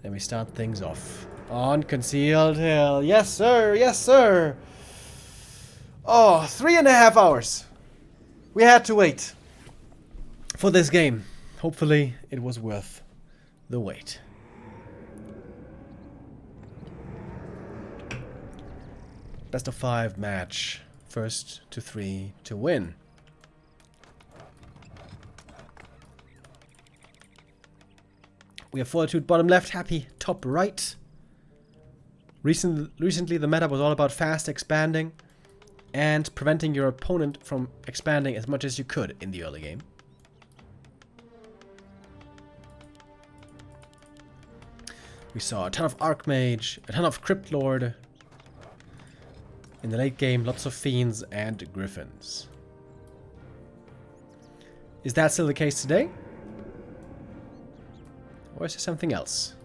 Then we start things off. On Concealed Hill. Yes, sir. Yes, sir. Oh, 3.5 hours. We had to wait for this game. Hopefully, it was worth the wait. Best of 5 match. First to 3 to win. We have Fortitude bottom left, Happy top right. Recently the meta was all about fast expanding and preventing your opponent from expanding as much as you could in the early game. We saw a ton of Archmage, a ton of Crypt Lord. In the late game, lots of Fiends and Griffins. Is that still the case today? Or is there something else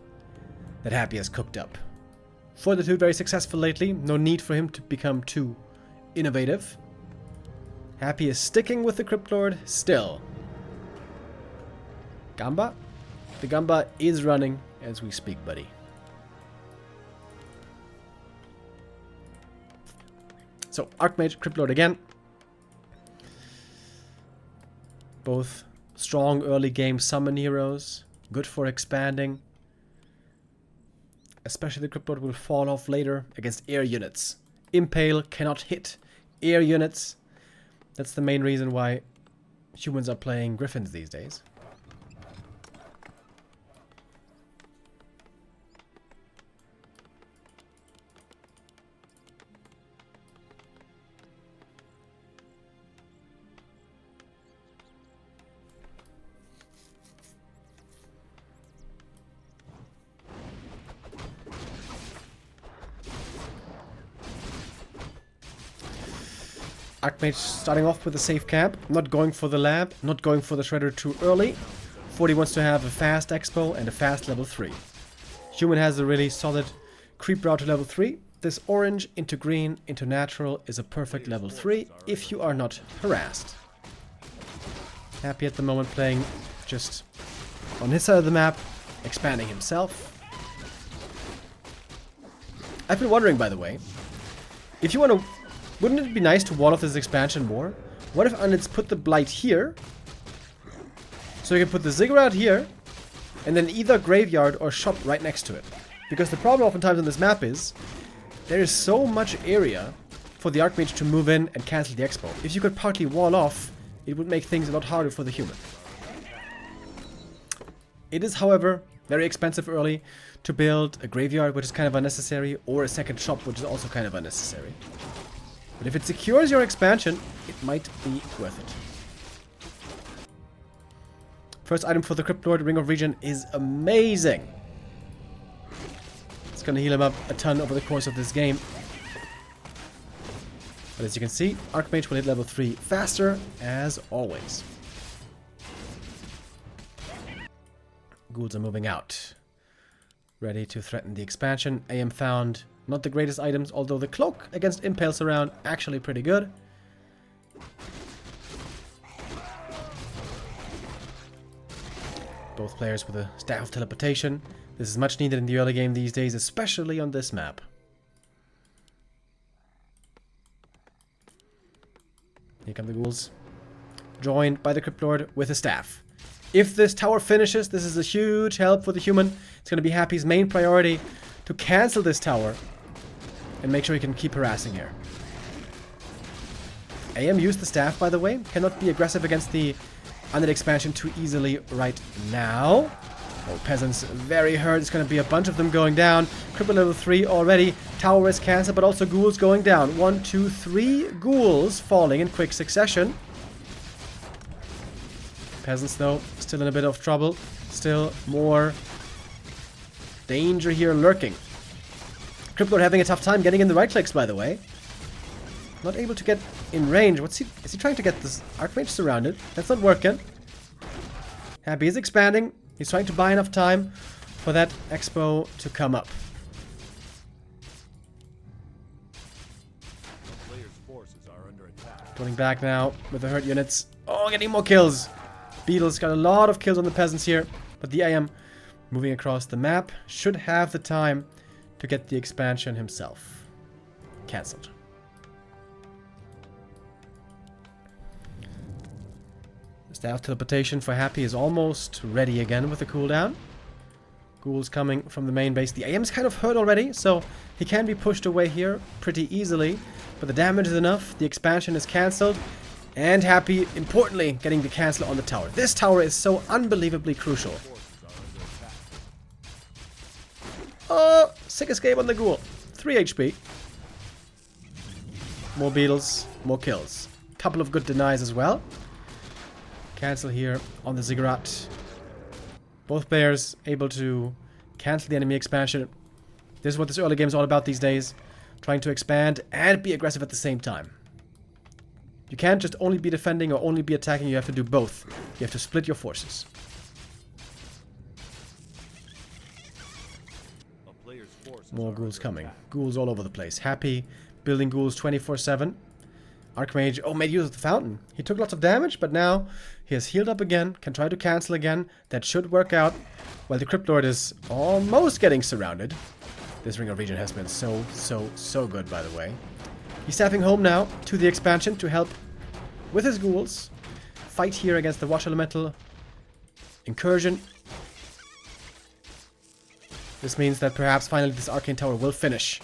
that Happy has cooked up? Fortitude very successful lately. No need for him to become too innovative. Happy is sticking with the Crypt Lord still. Gamba? The Gamba is running as we speak, buddy. So, Archmage, Crypt Lord again. Both strong early game summon heroes. Good for expanding. Especially the Crypt Lord will fall off later against air units. Impale cannot hit air units. That's the main reason why humans are playing Griffins these days. Archmage starting off with a safe camp, not going for the lab, not going for the Shredder too early. 40 wants to have a fast expo and a fast level 3. Human has a really solid creep route to level 3. This orange into green into natural is a perfect level 3 if you are not harassed. Happy at the moment playing just on his side of the map, expanding himself. I've been wondering, by the way, if you want to... Wouldn't it be nice to wall off this expansion more? What if Units put the Blight here? So you can put the Ziggurat here, and then either Graveyard or Shop right next to it. Because the problem oftentimes on this map is, there is so much area for the Archmage to move in and cancel the Expo. If you could partly wall off, it would make things a lot harder for the human. It is, however, very expensive early to build a Graveyard, which is kind of unnecessary, or a second Shop, which is also kind of unnecessary. But if it secures your expansion, it might be worth it. First item for the Crypt Lord, Ring of Regen, is amazing. It's going to heal him up a ton over the course of this game. But as you can see, Archmage will hit level 3 faster, as always. Ghouls are moving out. Ready to threaten the expansion. AM found... Not the greatest items, although the cloak against Impale Surround actually pretty good. Both players with a Staff of Teleportation. This is much needed in the early game these days, especially on this map. Here come the ghouls. Joined by the Crypt Lord with a staff. If this tower finishes, this is a huge help for the human. It's going to be Happy's main priority to cancel this tower and make sure he can keep harassing here. AM used the staff, by the way. Cannot be aggressive against the Undead expansion too easily right now. Oh, Peasants very hurt. It's going to be a bunch of them going down. Cripple level 3 already. Tower is cancelled, but also ghouls going down. 1, 2, 3 ghouls falling in quick succession. Peasants, though, still in a bit of trouble. Still more danger here lurking. Crypt Lord having a tough time getting in the right clicks, by the way. Not able to get in range. Is he trying to get this Archmage surrounded? That's not working. Happy is expanding. He's trying to buy enough time for that expo to come up. Pulling back now with the hurt units. Oh, getting more kills. Beetle's got a lot of kills on the Peasants here, but the AM moving across the map, should have the time to get the expansion himself. Cancelled. Staff teleportation for Happy is almost ready again with the cooldown. Ghouls coming from the main base. The AM is kind of hurt already, so he can be pushed away here pretty easily. But the damage is enough. The expansion is cancelled. And Happy, importantly, getting the cancel on the tower. This tower is so unbelievably crucial. Oh, sick escape on the ghoul. 3 HP. More beetles, more kills. Couple of good denies as well. Cancel here on the ziggurat. Both players able to cancel the enemy expansion. This is what this early game is all about these days. Trying to expand and be aggressive at the same time. You can't just only be defending or only be attacking. You have to do both. You have to split your forces. More ghouls coming. Ghouls all over the place. Happy building ghouls 24/7. Archmage, oh, made use of the fountain. He took lots of damage, but now he has healed up again. Can try to cancel again. That should work out. While the Crypt Lord is almost getting surrounded. This Ring of Regen has been so good, by the way. He's staffing home now to the expansion to help with his ghouls. Fight here against the Water Elemental. Incursion. This means that perhaps finally this Arcane Tower will finish.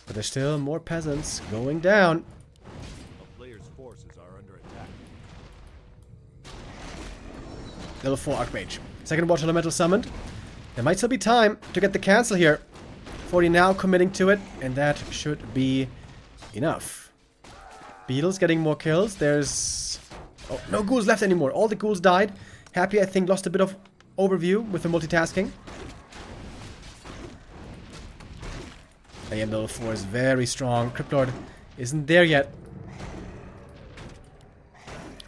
But there's still more peasants going down. Level 4 Archmage. Second Water Elemental summoned. There might still be time to get the cancel here. 40 now committing to it, and that should be enough. Beetles getting more kills. There's... oh, no ghouls left anymore. All the ghouls died. Happy, I think, lost a bit of overview with the multitasking. AM level 4 is very strong. Crypt Lord isn't there yet.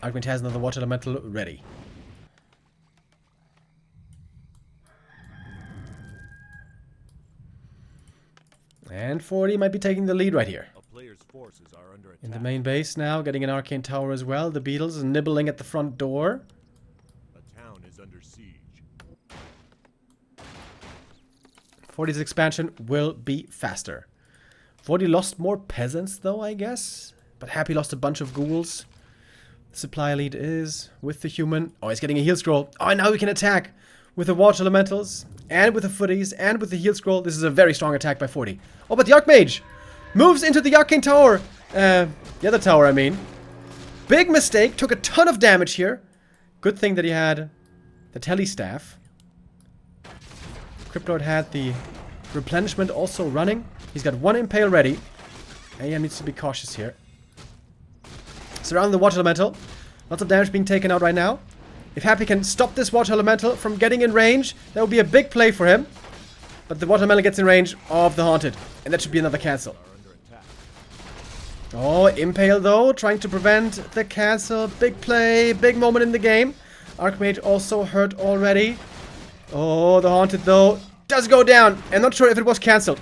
Archmage has another Water Elemental ready. And 40 might be taking the lead right here. In the main base now, getting an Arcane Tower as well. The Beetles nibbling at the front door. The town is under siege. 40's expansion will be faster. 40 lost more peasants though, I guess. But Happy lost a bunch of ghouls. The supply lead is with the human. Oh, he's getting a heal scroll. Oh, and now we can attack with the Water Elementals. And with the footies, and with the heal scroll. This is a very strong attack by 40. Oh, but the Archmage moves into the Arcane Tower. The other tower, I mean. Big mistake. Took a ton of damage here. Good thing that he had the Telestaff. Crypt Lord had the replenishment also running. He's got one Impale ready. AM needs to be cautious here. Surround the Water Elemental. Lots of damage being taken out right now. If Happy can stop this Water Elemental from getting in range, that would be a big play for him. But the Water Elemental gets in range of the Haunted. And that should be another cancel. Oh, Impale though, trying to prevent the cancel. Big play, big moment in the game. Archmage also hurt already. Oh, the Haunted though does go down. I'm not sure if it was cancelled.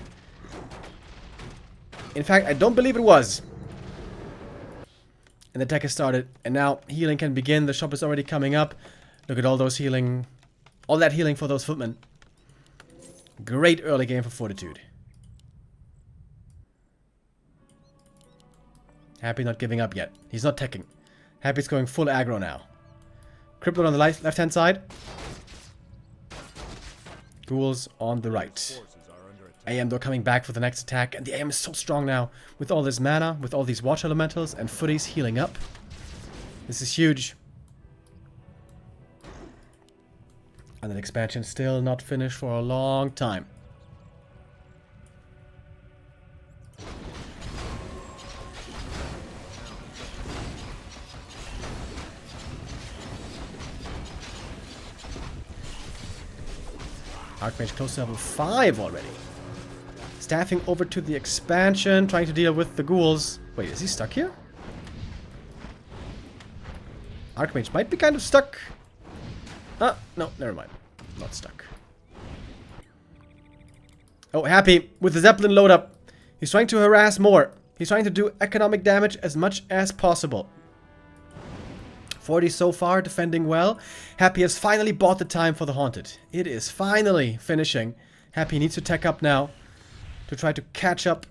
In fact, I don't believe it was. And the attack has started, and now healing can begin. The shop is already coming up. Look at all those healing. All that healing for those footmen. Great early game for Fortitude. Happy not giving up yet. He's not teching. Happy's going full aggro now. Crypt Lord on the left-hand side. Ghouls on the right. AM though coming back for the next attack, and the AM is so strong now with all this mana, with all these Water Elementals and footies healing up. This is huge. And an expansion still not finished for a long time. Archmage close to level 5 already. Staffing over to the expansion, trying to deal with the ghouls. Wait, is he stuck here? Archmage might be kind of stuck. Ah, no, never mind. Not stuck. Oh, Happy with the Zeppelin load up. He's trying to harass more. He's trying to do economic damage as much as possible. 40 so far, defending well. Happy has finally bought the time for the Haunted. It is finally finishing. Happy needs to tech up now to try to catch up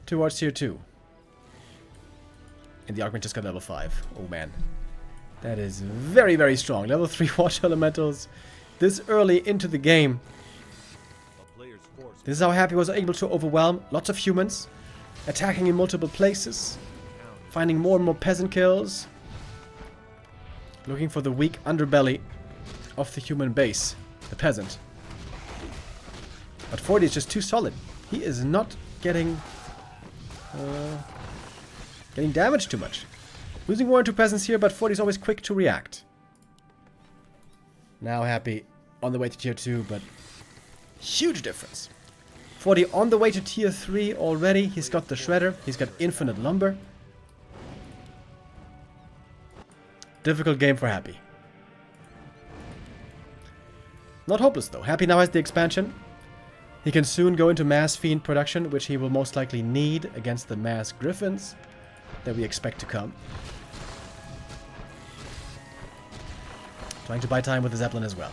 towards tier 2. And the Archmage just got level 5. Oh man. That is very, very strong. Level 3 Water Elementals this early into the game. This is how Happy was able to overwhelm lots of humans. Attacking in multiple places. Finding more and more peasant kills. Looking for the weak underbelly of the human base. The peasant. But 40 is just too solid. He is not getting damaged too much. Losing 1 or 2 peasants here, but 40 is always quick to react. Now Happy on the way to tier 2, but huge difference. 40 on the way to tier 3 already. He's got the shredder. He's got infinite lumber. Difficult game for Happy. Not hopeless though. Happy now has the expansion. He can soon go into mass fiend production, which he will most likely need against the mass griffins that we expect to come. Trying to buy time with the Zeppelin as well.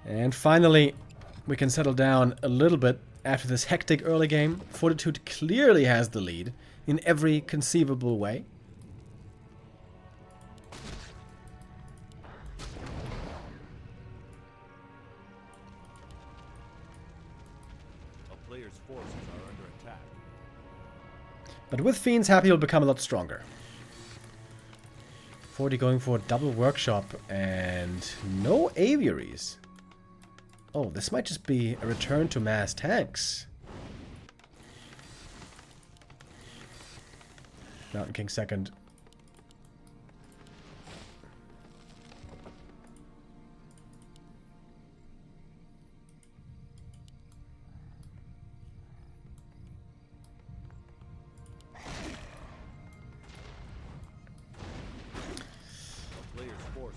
And finally, we can settle down a little bit after this hectic early game. Fortitude clearly has the lead in every conceivable way. A player's forces are under attack. But with Fiends, Happy will become a lot stronger. 40 going for a double workshop and no aviaries. Oh, this might just be a return to mass tanks. Mountain King second.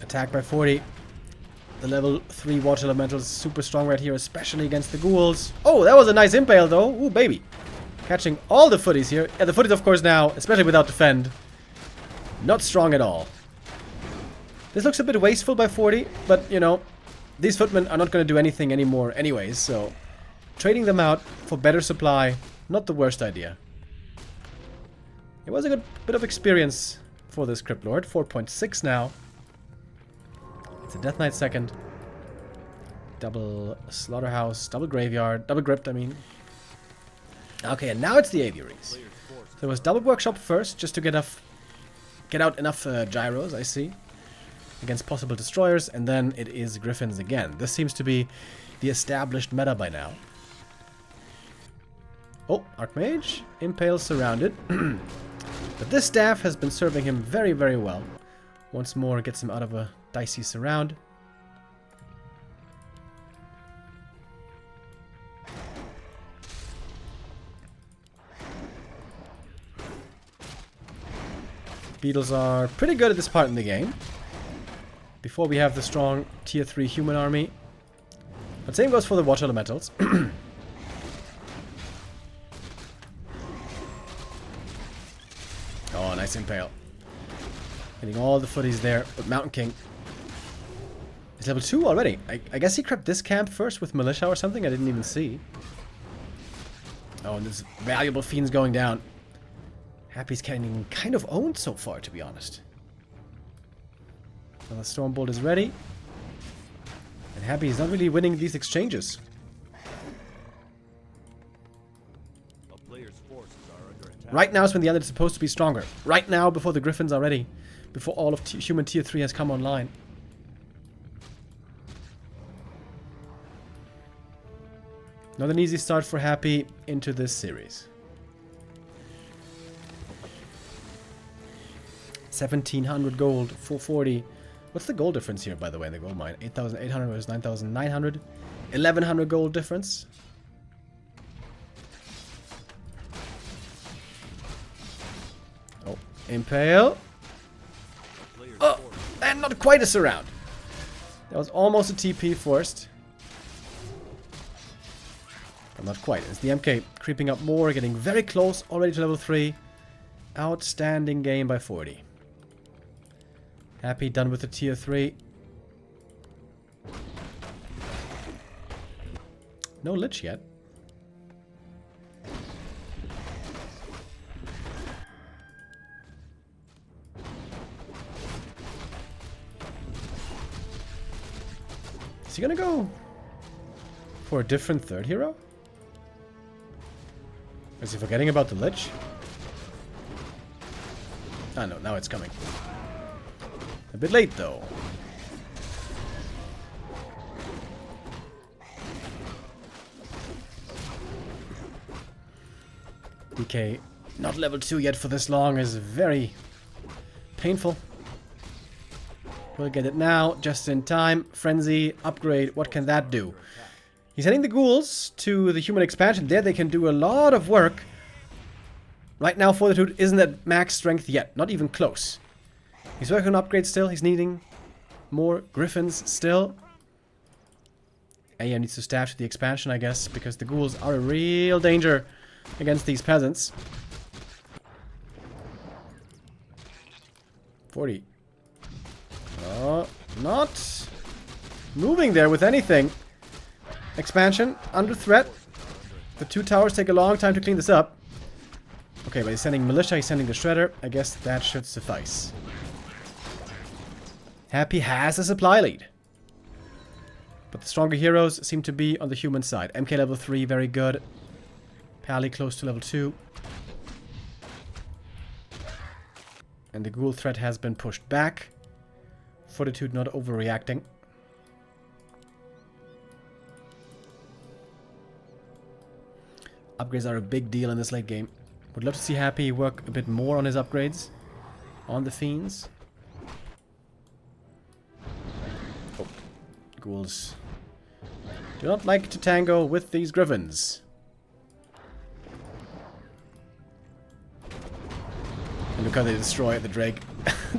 Attack by 40. The level 3 water elementals super strong right here, especially against the ghouls. Oh, that was a nice impale though. Ooh, baby. Catching all the footies here. Yeah, the footies of course now, especially without defend, not strong at all. This looks a bit wasteful by 40, but you know, these footmen are not going to do anything anymore anyways, so trading them out for better supply, not the worst idea. It was a good bit of experience for this Crypt Lord. 4.6 now. It's a Death Knight second. Double Slaughterhouse, double Graveyard, double Gripped, I mean. Okay, and now it's the aviaries. So it was double Workshop first, just to get out enough gyros, I see, against possible destroyers, and then it is Griffins again. This seems to be the established meta by now. Oh, Archmage, Impale surrounded. But this staff has been serving him very, very well. Once more, gets him out of a dicey surround. Beetles are pretty good at this part in the game. Before we have the strong tier 3 human army. But same goes for the water elementals. Oh, nice impale. Getting all the footies there. But Mountain King is level 2 already. I guess he crept this camp first with militia or something. I didn't even see. Oh, and this valuable fiend's going down. Happy's getting kind of owned so far, to be honest. Well, the Stormbolt is ready. And Happy is not really winning these exchanges. Right now is when the Undead is supposed to be stronger. Right now, before the Griffins are ready. Before all of human tier 3 has come online. Not an easy start for Happy into this series. 1700 gold, 440. What's the gold difference here, by the way, in the gold mine? 8,800 versus 9,900. 1,100 gold difference. Oh, Impale. Oh, and not quite a surround. That was almost a TP forced. But not quite. It's the MK creeping up more, getting very close already to level 3. Outstanding game by 40. Happy, done with the tier 3. No Lich yet. Is he gonna go for a different third hero? Is he forgetting about the Lich? Ah no, now it's coming. A bit late though. DK not level 2 yet for this long is very painful. We'll get it now, just in time. Frenzy, upgrade, what can that do? He's sending the ghouls to the human expansion. There they can do a lot of work. Right now Fortitude isn't at max strength yet, not even close. He's working on upgrades still, he's needing more griffins still. Aya needs to staff to the expansion, I guess, because the ghouls are a real danger against these peasants. 40. Oh, not moving there with anything. Expansion, under threat. The 2 towers take a long time to clean this up. Okay, but he's sending militia, he's sending the shredder. I guess that should suffice. Happy has a supply lead. But the stronger heroes seem to be on the human side. MK level 3, very good. Pally close to level 2. And the ghoul threat has been pushed back. Fortitude not overreacting. Upgrades are a big deal in this late game. Would love to see Happy work a bit more on his upgrades. On the fiends. Oh. Ghouls do not like to tango with these griffins. And look how they destroy the Drake.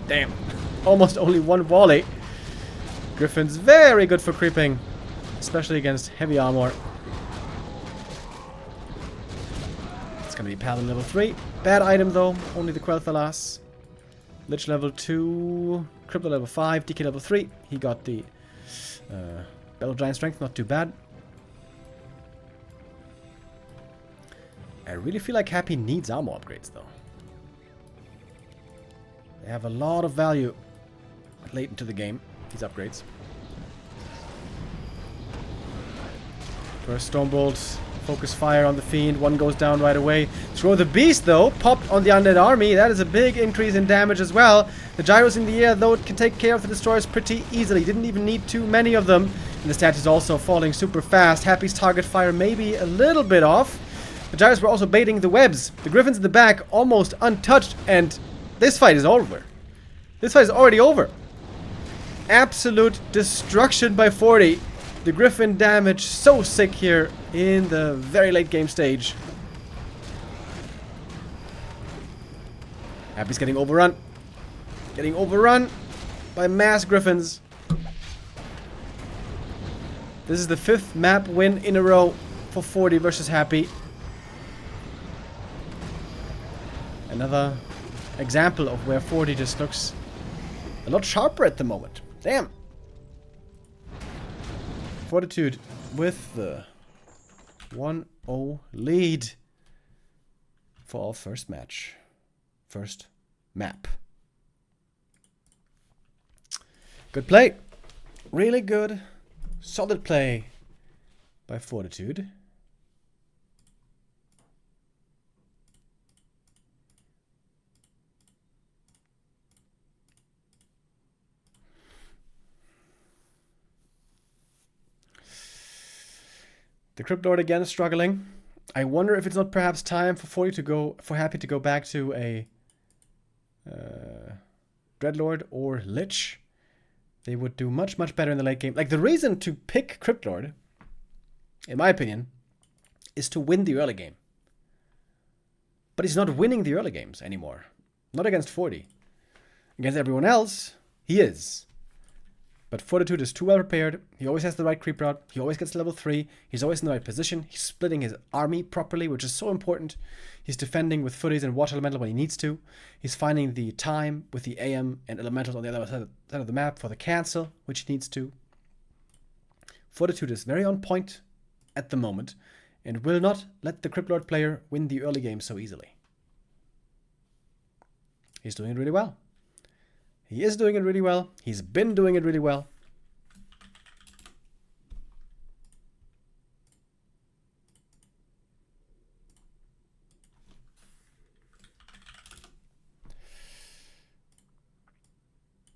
Damn. Almost only one volley. Griffin's very good for creeping. Especially against heavy armor. It's gonna be Paladin level 3. Bad item though. Only the Quel'Thalas. Lich level 2. Crippler level 5. DK level 3. He got the Battle Giant Strength. Not too bad. I really feel like Happy needs armor upgrades though. They have a lot of value late into the game, these upgrades. First Stormbolt, focus fire on the Fiend, one goes down right away. Throw the Beast though, popped on the Undead Army, that is a big increase in damage as well. The Gyros in the air though, it can take care of the Destroyers pretty easily, didn't even need too many of them. And the stat is also falling super fast. Happy's target fire maybe a little bit off. The Gyros were also baiting the webs. The Griffins in the back almost untouched, and this fight is over. This fight is already over. Absolute destruction by 40. The Griffin damage so sick here in the very late game stage. Happy's getting overrun. Getting overrun by mass Griffins. This is the 5th map win in a row for 40 versus Happy. Another example of where 40 just looks a lot sharper at the moment. Damn. Fortitude with the 1-0 lead for our first match. First map. Good play. Really good. Solid play by Fortitude. The Crypt Lord again is struggling. I wonder if it's not perhaps time for Happy to go back to a Dreadlord or Lich. They would do much, much better in the late game. Like, the reason to pick Crypt Lord, in my opinion, is to win the early game. But he's not winning the early games anymore. Not against 40. Against everyone else, he is. But Fortitude is too well prepared. He always has the right creep route. He always gets level 3. He's always in the right position. He's splitting his army properly, which is so important. He's defending with footies and water elemental when he needs to. He's finding the time with the AM and elementals on the other side of the map for the cancel, which he needs to. Fortitude is very on point at the moment and will not let the Cryptlord player win the early game so easily. He's doing it really well. He is doing it really well. He's been doing it really well.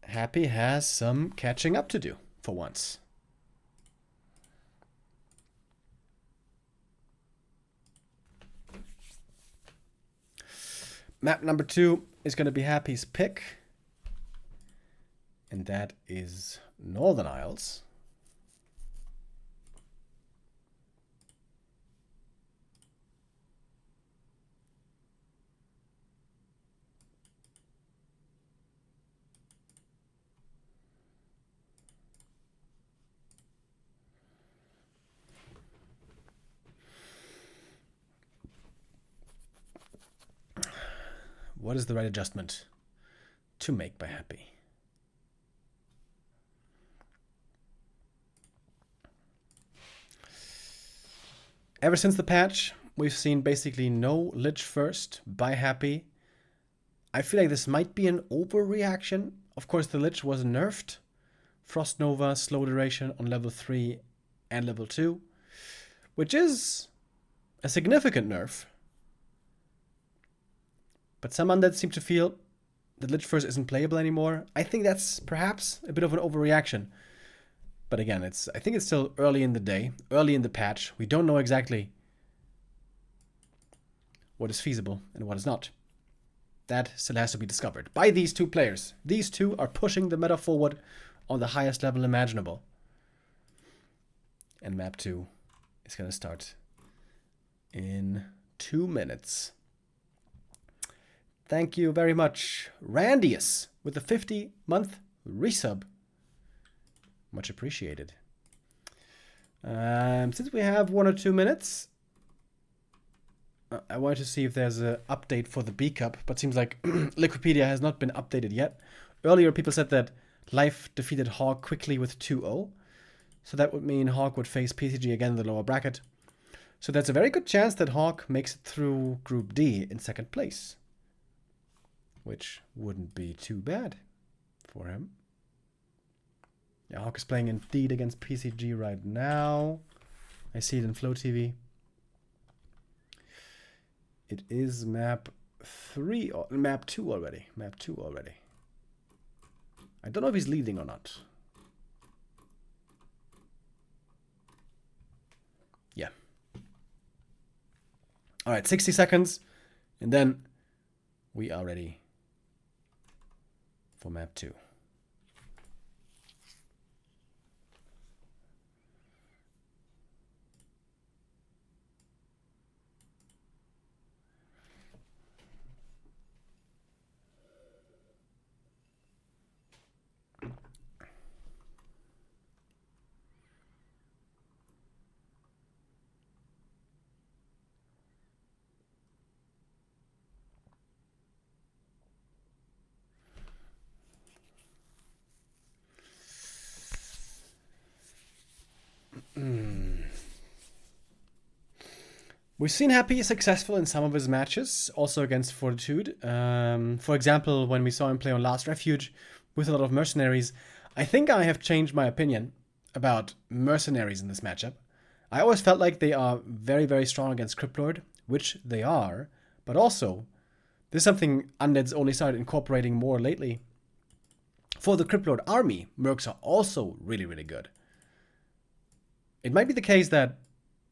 Happy has some catching up to do for once. Map number 2 is going to be Happy's pick. And that is Northern Isles. What is the right adjustment to make by Happy? Ever since the patch, we've seen basically no Lich first by Happy. I feel like this might be an overreaction. Of course, the Lich was nerfed. Frost Nova, slow duration on level 3 and level 2, which is a significant nerf. But some undead seem to feel that Lich first isn't playable anymore. I think that's perhaps a bit of an overreaction. But again, I think it's still early in the day, early in the patch. We don't know exactly what is feasible and what is not. That still has to be discovered by these two players. These two are pushing the meta forward on the highest level imaginable. And map 2 is going to start in 2 minutes. Thank you very much, Randius, with the 50-month resub. Much appreciated. Since we have 1 or 2 minutes, I wanted to see if there's an update for the B Cup, but seems like Liquipedia has not been updated yet. Earlier, people said that Life defeated Hawk quickly with 2-0. So that would mean Hawk would face PCG again in the lower bracket. So there's a very good chance that Hawk makes it through Group D in 2nd place. Which wouldn't be too bad for him. Yeah, Hawk is playing indeed against PCG right now. I see it in Flow TV. It is map 3 or map 2 already. Map 2 already. I don't know if he's leading or not. Yeah. All right, 60 seconds, and then we are ready for map 2. We've seen Happy successful in some of his matches, also against Fortitude. For example, when we saw him play on Last Refuge with a lot of mercenaries, I think I have changed my opinion about mercenaries in this matchup. I always felt like they are very, very strong against Cryptlord, which they are, but also, this is something Undead's only started incorporating more lately. For the Cryptlord army, mercs are also really, really good. It might be the case that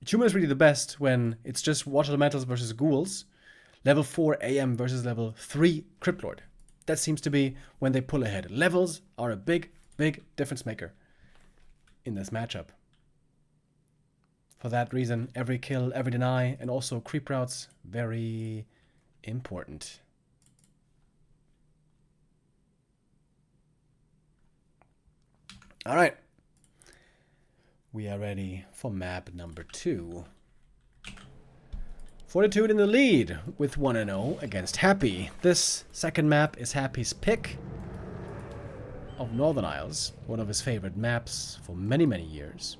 Human is really the best when it's just Water Elementals versus Ghouls, level 4 AM versus level 3 Cryptlord. That seems to be when they pull ahead. Levels are a big, big difference maker in this matchup. For that reason, every kill, every deny, and also creep routes, very important. Alright. We are ready for map number 2. Fortitude in the lead with 1-0 against Happy. This second map is Happy's pick of Northern Isles, one of his favorite maps for many, many years.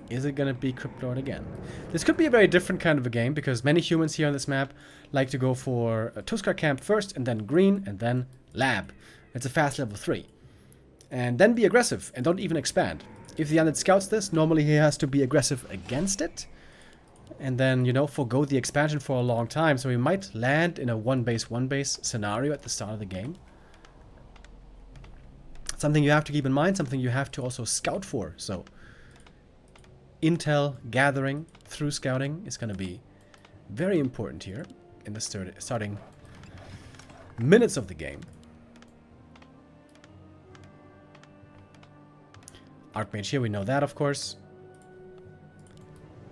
Is it gonna be Cryptlord again? This could be a very different kind of a game, because many humans here on this map like to go for a Tuskar camp first, and then green, and then lab. It's a fast level 3. And then be aggressive, and don't even expand. If the unit scouts this, normally he has to be aggressive against it. And then, you know, forgo the expansion for a long time, so he might land in a one base scenario at the start of the game. Something you have to keep in mind, something you have to also scout for, so intel gathering through scouting is going to be very important here in the starting minutes of the game. Archmage here, we know that, of course.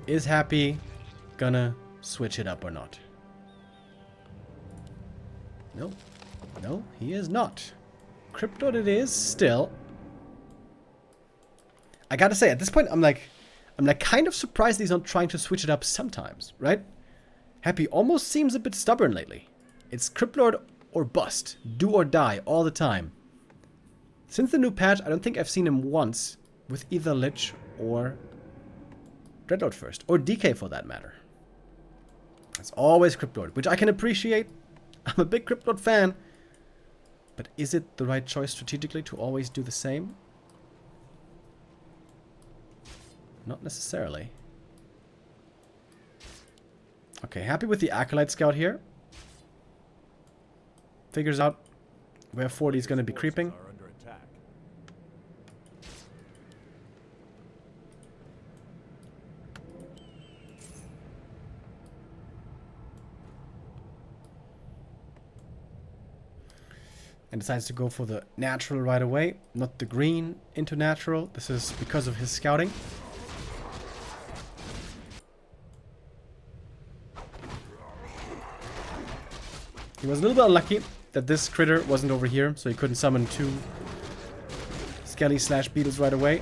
Is Happy gonna switch it up or not? No. No, he is not. Cryptod it is still. I gotta say, at this point, I'm like kind of surprised he's not trying to switch it up sometimes, right? Happy almost seems a bit stubborn lately. It's Cryptlord or bust, do or die all the time. Since the new patch, I don't think I've seen him once with either Lich or Dreadlord first, or DK for that matter. It's always Cryptlord, which I can appreciate. I'm a big Cryptlord fan. But is it the right choice strategically to always do the same? Not necessarily. Okay, happy with the Acolyte Scout here. Figures out where 40 is going to be creeping. And decides to go for the natural right away, not the green into natural. This is because of his scouting. He was a little bit unlucky that this critter wasn't over here, so he couldn't summon 2 Skelly / Beetles right away.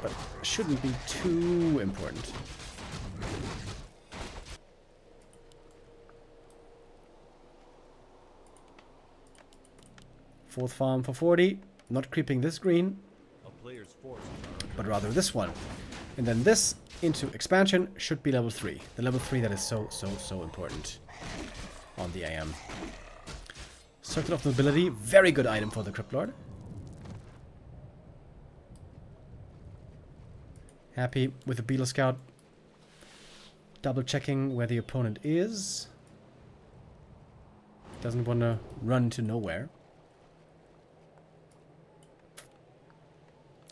But shouldn't be too important. Fourth farm for 40. Not creeping this green, but rather this one. And then this into expansion should be level 3. The level 3 that is so important on the AM. Circle of Nobility, very good item for the Cryptlord. Happy with the Beetle Scout. Double checking where the opponent is. Doesn't want to run to nowhere.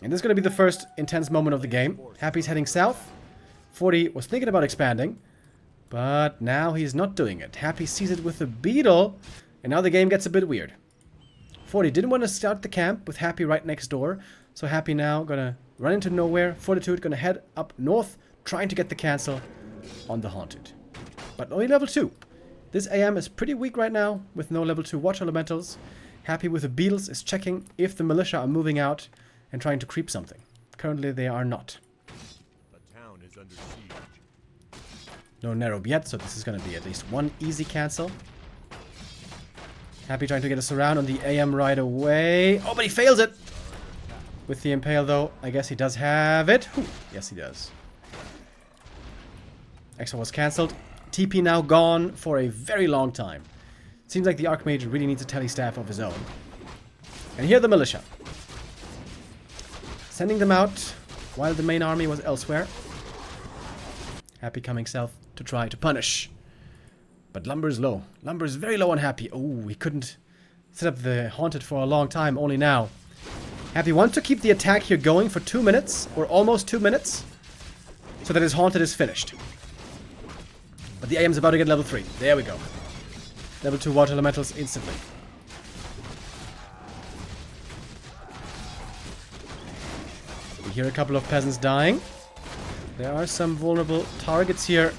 And this is going to be the first intense moment of the game. Happy's heading south. 40 was thinking about expanding, but now he's not doing it. Happy sees it with the Beetle, and now the game gets a bit weird. 40 didn't want to start the camp with Happy right next door, so Happy now gonna run into nowhere. Fortitude gonna head up north, trying to get the cancel on the Haunted. But only level 2. This AM is pretty weak right now, with no level 2 Watch Elementals. Happy with the Beetles is checking if the Militia are moving out and trying to creep something. Currently they are not. The town is under siege. No narrow yet, so this is going to be at least one easy cancel. Happy trying to get a surround on the AM right away. Oh, but he fails it! With the Impale, though, I guess he does have it. Whew. Yes, he does. Exo was cancelled. TP now gone for a very long time. Seems like the Archmage really needs a Telestaff of his own. And here the Militia. Sending them out while the main army was elsewhere. Happy coming south to try to punish. But Lumber is low. Lumber is very low on Happy. Oh, he couldn't set up the Haunted for a long time, only now. Happy wants to keep the attack here going for 2 minutes, or almost 2 minutes, so that his Haunted is finished. But the AM's about to get level 3. There we go. Level 2 Water Elementals instantly. We hear a couple of peasants dying. There are some vulnerable targets here.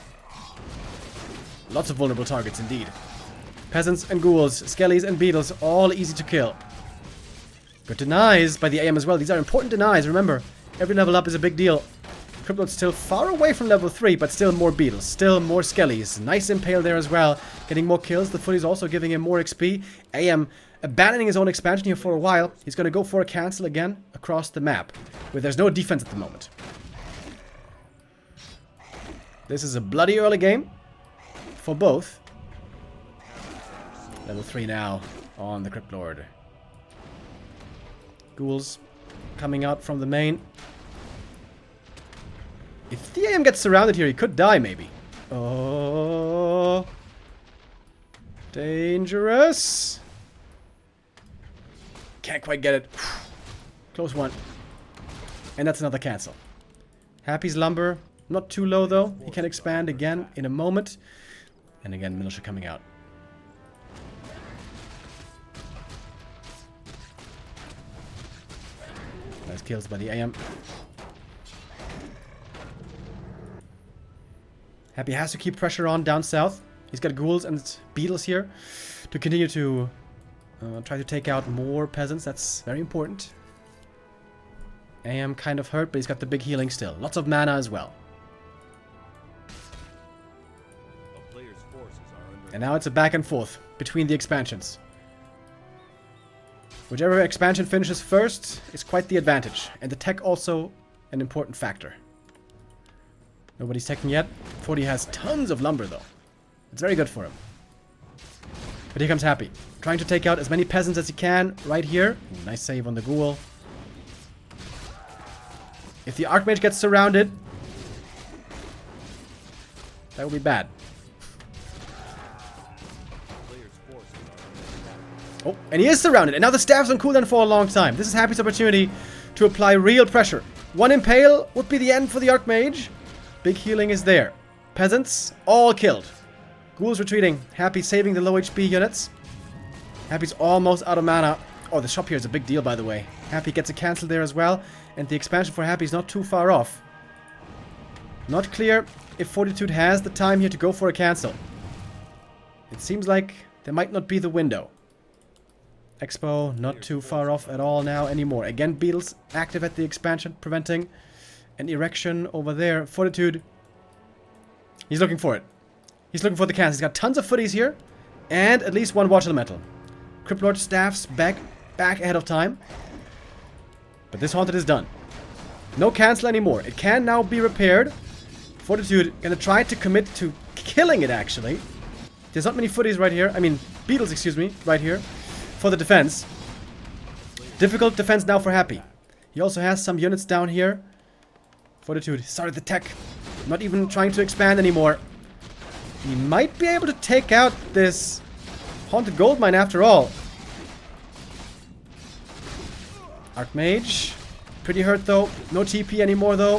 Lots of vulnerable targets indeed. Peasants and ghouls, skellies and beetles, all easy to kill. Good denies by the AM as well. These are important denies, remember. Every level up is a big deal. Cryptolord's still far away from level 3, but still more beetles, still more skellies. Nice impale there as well. Getting more kills. The footy's also giving him more XP. AM abandoning his own expansion here for a while. He's going to go for a cancel again across the map, where there's no defense at the moment. This is a bloody early game for both. Level 3 now on the Cryptlord. Ghouls coming out from the main. If the AM gets surrounded here, he could die, maybe. Oh. Dangerous. Can't quite get it. Close one. And that's another cancel. Happy's lumber. Not too low, though. He can expand again in a moment. And again, militia coming out. Nice kills by the AM. Happy has to keep pressure on down south. He's got ghouls and beetles here to continue to try to take out more peasants. That's very important. AM kind of hurt, but he's got the big healing still. Lots of mana as well. And now it's a back and forth between the expansions. Whichever expansion finishes first is quite the advantage. And the tech also an important factor. Nobody's teching yet. 40 has tons of lumber though. It's very good for him. But here comes Happy. Trying to take out as many peasants as he can right here. Ooh, nice save on the ghoul. If the Archmage gets surrounded, that will be bad. Oh, and he is surrounded. And now the staff's on cooldown for a long time. This is Happy's opportunity to apply real pressure. One impale would be the end for the Archmage. Big healing is there. Peasants, all killed. Ghouls retreating. Happy saving the low HP units. Happy's almost out of mana. Oh, the shop here is a big deal, by the way. Happy gets a cancel there as well. And the expansion for Happy is not too far off. Not clear if Fortitude has the time here to go for a cancel. It seems like there might not be the window. Expo not too far off at all now anymore. Again, beetles active at the expansion, preventing an erection over there. Fortitude. He's looking for it. He's looking for the cancel. He's got tons of footies here. And at least one watch elemental. Cryptlord staffs back ahead of time. But this haunted is done. No cancel anymore. It can now be repaired. Fortitude gonna try to commit to killing it, actually. There's not many footies right here. I mean, beetles, excuse me, right here. For the defense. Difficult defense now for Happy. He also has some units down here. Fortitude started the tech. Not even trying to expand anymore. He might be able to take out this haunted gold mine after all. Archmage. Pretty hurt though. No TP anymore though.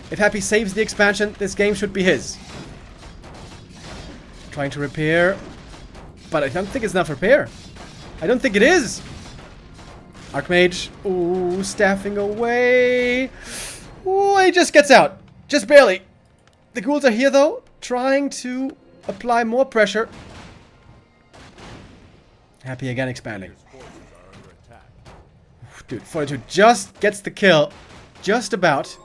If Happy saves the expansion, this game should be his. Trying to repair. But I don't think it's enough repair. I don't think it is. Archmage. Ooh, staffing away. Ooh, he just gets out. Just barely. The ghouls are here though. Trying to apply more pressure. Happy again expanding. Dude, Fortitude just gets the kill. Just about.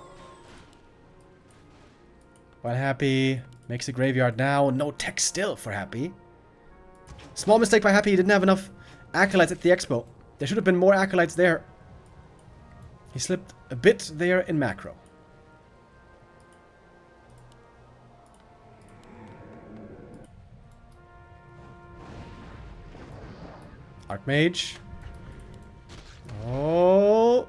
While Happy makes a graveyard now. No tech still for Happy. Small mistake by Happy. He didn't have enough acolytes at the expo. There should have been more acolytes there. He slipped a bit there in macro. Archmage. Oh.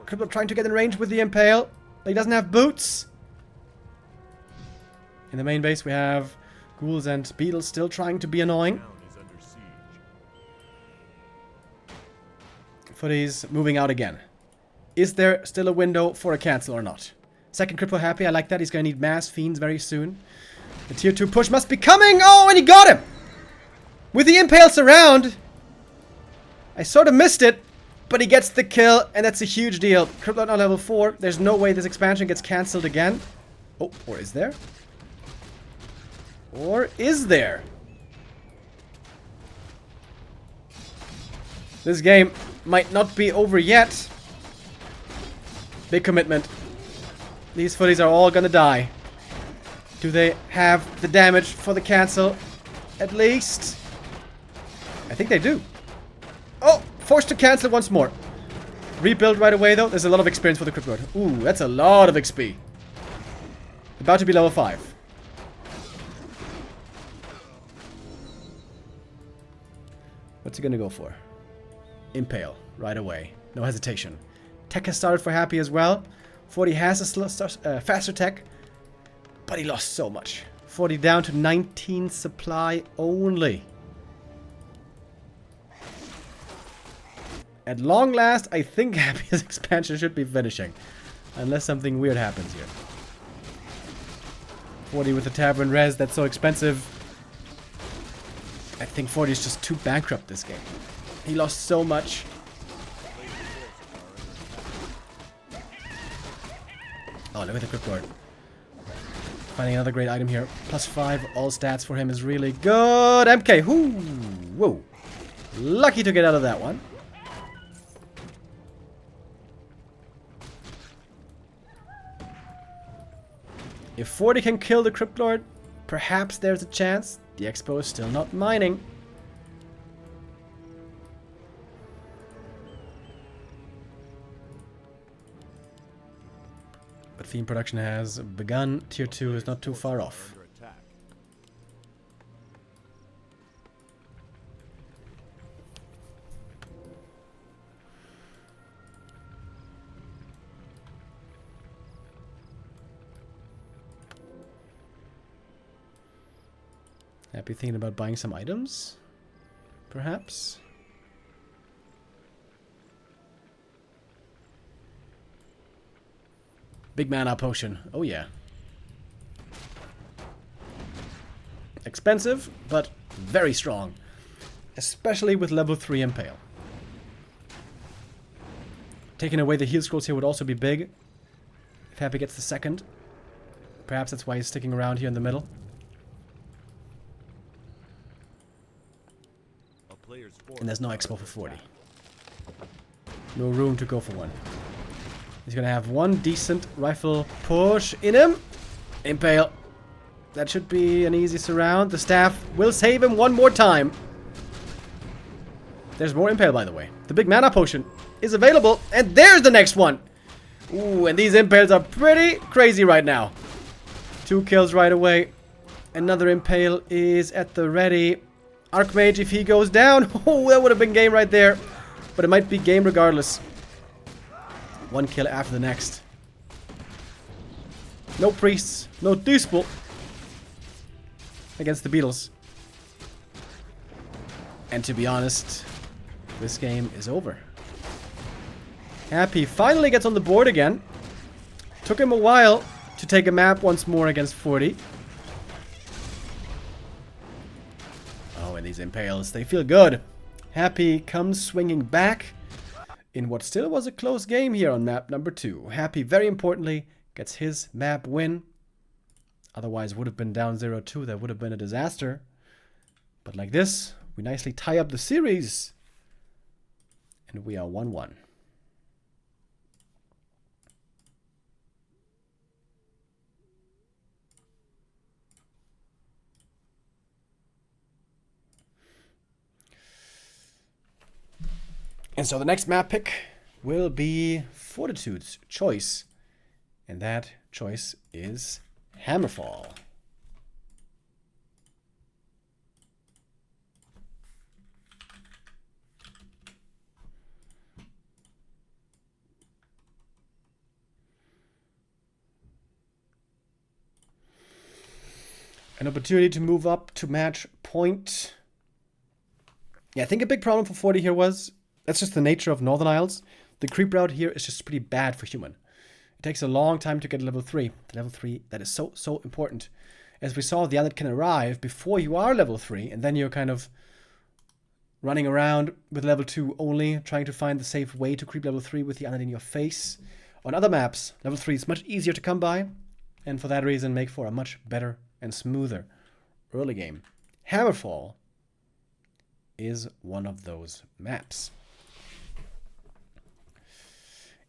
Cripple trying to get in range with the impale. But he doesn't have boots. In the main base we have ghouls and beetles still trying to be annoying. Footy's moving out again. Is there still a window for a cancel or not? Second Cripple Happy, I like that. He's going to need mass fiends very soon. The tier 2 push must be coming! Oh, and he got him! With the impale surround! I sort of missed it, but he gets the kill, and that's a huge deal. Cripple on level 4. There's no way this expansion gets cancelled again. Oh, or is there? Or is there? This game might not be over yet. Big commitment. These footies are all gonna die. Do they have the damage for the cancel? At least. I think they do. Oh! Forced to cancel once more. Rebuild right away though. There's a lot of experience for the Crypt Lord. Ooh, that's a lot of XP. About to be level 5. What's he gonna go for? Impale. Right away. No hesitation. Tech has started for Happy as well. 40 has a faster tech. But he lost so much. 40 down to 19 supply only. At long last, I think Happy's expansion should be finishing. Unless something weird happens here. 40 with the Tavern Res, that's so expensive. I think 40 is just too bankrupt this game. He lost so much. Oh, look at the Crypt Lord. Finding another great item here. +5, all stats for him is really good. MK, whoa. Lucky to get out of that one. If 40 can kill the Crypt Lord, perhaps there's a chance. The Expo is still not mining. But theme production has begun. Tier 2 is not too far off. Happy thinking about buying some items? Perhaps? Big mana potion. Oh yeah. Expensive, but very strong. Especially with level 3 Impale. Taking away the heal scrolls here would also be big. If Happy gets the second. Perhaps that's why he's sticking around here in the middle. And there's no expo for 40. No room to go for one. He's gonna have one decent rifle push in him. Impale. That should be an easy surround. The staff will save him one more time. There's more Impale, by the way. The big mana potion is available. And there's the next one. Ooh, and these Impales are pretty crazy right now. 2 kills right away. Another Impale is at the ready. Archmage, if he goes down, oh, that would have been game right there. But it might be game regardless. 1 kill after the next. No priests, no Duspel against the Beatles. And to be honest, this game is over. Happy finally gets on the board again. Took him a while to take a map once more against 40. And these Impales, they feel good. Happy comes swinging back in what still was a close game here on map number 2. Happy, very importantly, gets his map win. Otherwise, would have been down 0-2. That would have been a disaster. But like this, we nicely tie up the series. And we are 1-1. And so the next map pick will be Fortitude's choice. And that choice is Hammerfall. An opportunity to move up to match point. Yeah, I think a big problem for 40 here was, that's just the nature of Northern Isles. The creep route here is just pretty bad for human. It takes a long time to get level 3. The level 3, that is so important. As we saw, the Undead can arrive before you are level 3, and then you're kind of running around with level 2 only, trying to find the safe way to creep level 3 with the Undead in your face. On other maps, level 3 is much easier to come by, and for that reason make for a much better and smoother early game. Hammerfall is one of those maps.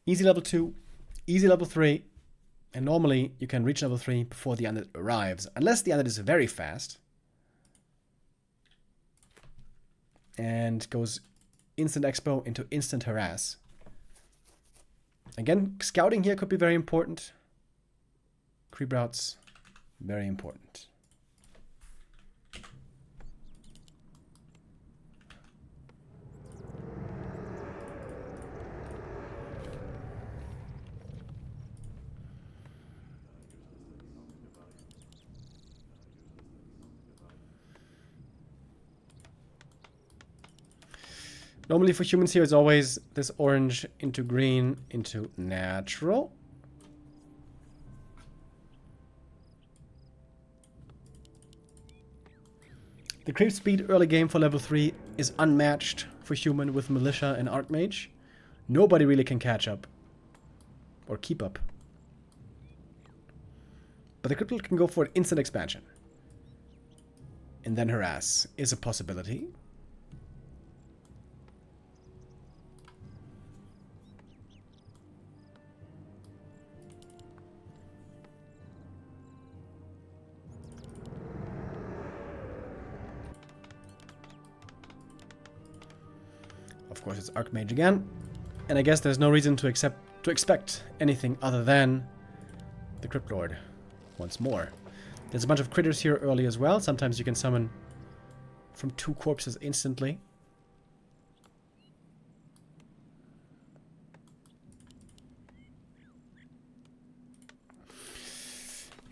Easy level 2, easy level 3, and normally you can reach level 3 before the undead arrives, unless the undead is very fast and goes instant expo into instant harass. Again, scouting here could be very important. Creep routes, very important. Normally for humans here, it's always this orange into green into natural. The creep speed early game for level 3 is unmatched for human with militia and archmage. Nobody really can catch up or keep up. But the crippled can go for an instant expansion. And then harass is a possibility. Of course, it's Archmage again, and I guess there's no reason to expect anything other than the Crypt Lord once more. There's a bunch of critters here early as well. Sometimes you can summon from 2 corpses instantly.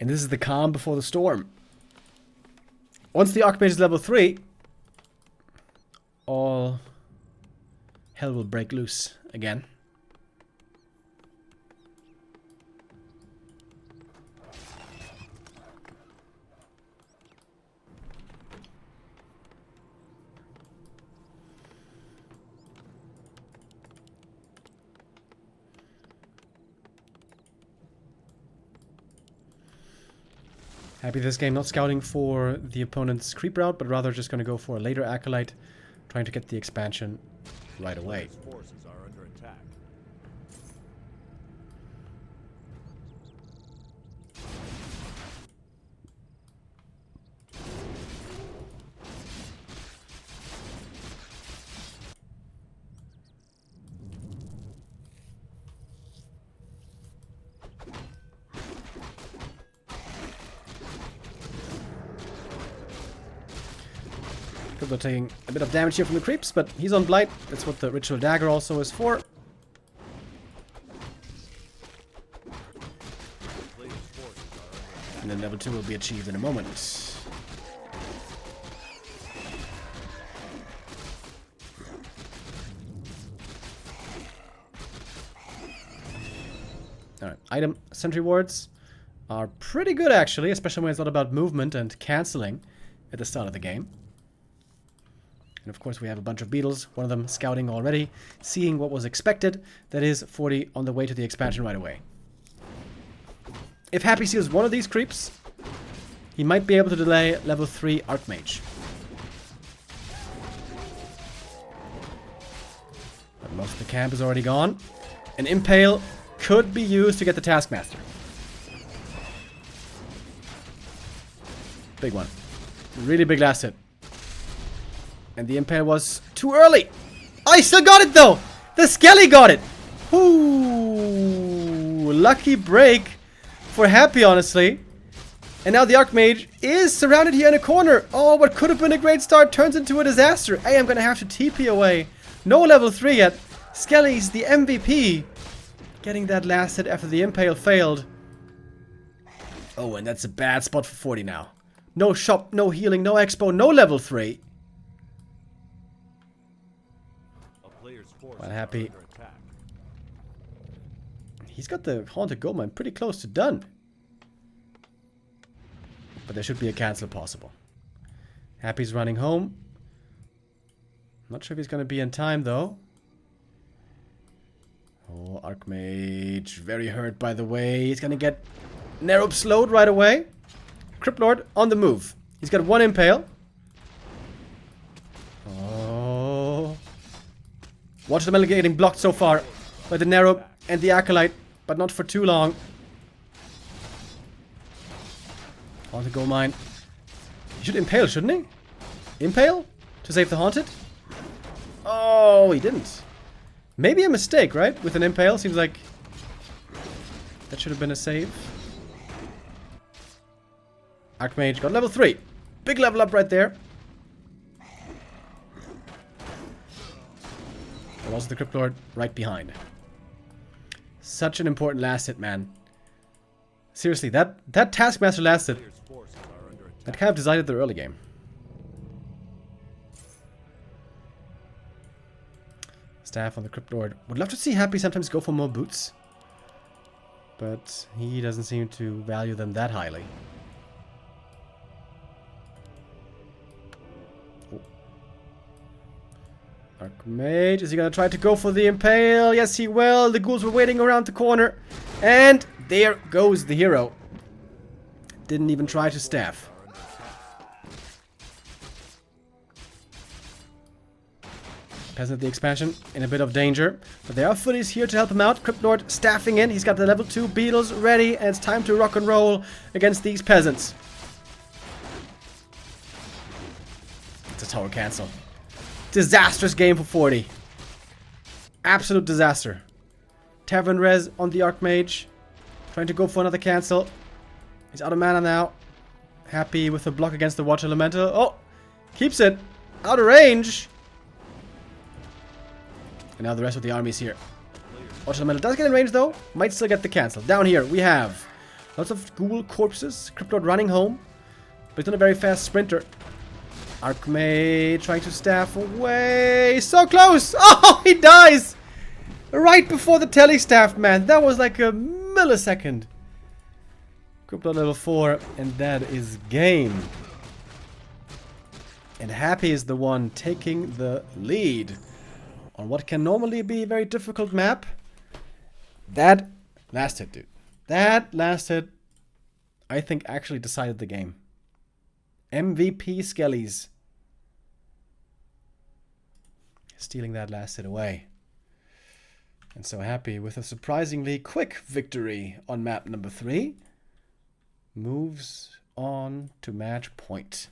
And this is the calm before the storm. Once the Archmage is level 3, all hell will break loose again. Happy this game not scouting for the opponent's creep route, but rather just going to go for a later Acolyte, trying to get the expansion right away. Forces are under attack. They're taking a bit of damage here from the creeps, but he's on Blight. That's what the Ritual Dagger also is for. And then level 2 will be achieved in a moment. Alright, item sentry wards are pretty good actually, especially when it's not about movement and cancelling at the start of the game. And of course we have a bunch of beetles, one of them scouting already, seeing what was expected. That is 40 on the way to the expansion right away. If Happy seals one of these creeps, he might be able to delay level 3 Archmage. But most of the camp is already gone. An Impale could be used to get the Taskmaster. Big one. Really big last hit. And the Impale was too early. I still got it though! The Skelly got it! Ooh, lucky break for Happy, honestly. And now the Archmage is surrounded here in a corner. Oh, what could have been a great start turns into a disaster. Hey, I'm gonna have to TP away. No level 3 yet. Skelly's the MVP. Getting that last hit after the Impale failed. Oh, and that's a bad spot for 40 now. No shop, no healing, no expo, no level 3. Well, Happy. He's got the Haunted Goldmine pretty close to done. But there should be a cancel possible. Happy's running home. Not sure if he's going to be in time, though. Oh, Archmage. Very hurt, by the way. He's going to get narrow slowed right away. Crypt Lord on the move. He's got one impale. Oh. Watch the metal getting blocked so far by the Narrow and the Acolyte, but not for too long. On the gold mine. He should impale, shouldn't he? Impale? To save the Haunted? Oh, he didn't. Maybe a mistake, right? With an impale, seems like that should have been a save. Archmage got level 3. Big level up right there. And also the Crypt Lord right behind. Such an important last hit, man. Seriously, that Taskmaster last hit, that kind of decided the early game. Staff on the Crypt Lord. Would love to see Happy sometimes go for more boots. But he doesn't seem to value them that highly. Oh. Archmage, is he gonna try to go for the impale? Yes, he will. The ghouls were waiting around the corner. And there goes the hero. Didn't even try to staff. Peasant the expansion in a bit of danger. But there are footies here to help him out. Crypt Lord staffing in. He's got the level 2 beetles ready. And it's time to rock and roll against these peasants. It's a tower cancel. Disastrous game for 40. Absolute disaster. Tavern Res on the Archmage. Trying to go for another cancel. He's out of mana now. Happy with the block against the Water Elemental. Oh! Keeps it. Out of range. And now the rest of the army is here. Water Elemental does get in range though. Might still get the cancel. Down here we have lots of ghoul corpses. Crypt Lord running home. But he's not a very fast sprinter. Archmage trying to staff away. So close! Oh, he dies! Right before the telestaff, man. That was like a millisecond. Crypt Lord level 4. And that is game. And Happy is the one taking the lead on what can normally be a very difficult map. That last hit, dude. That last hit, I think, actually decided the game. MVP Skellies. Stealing that last hit away. And so Happy with a surprisingly quick victory on map number 3. Moves on to match point.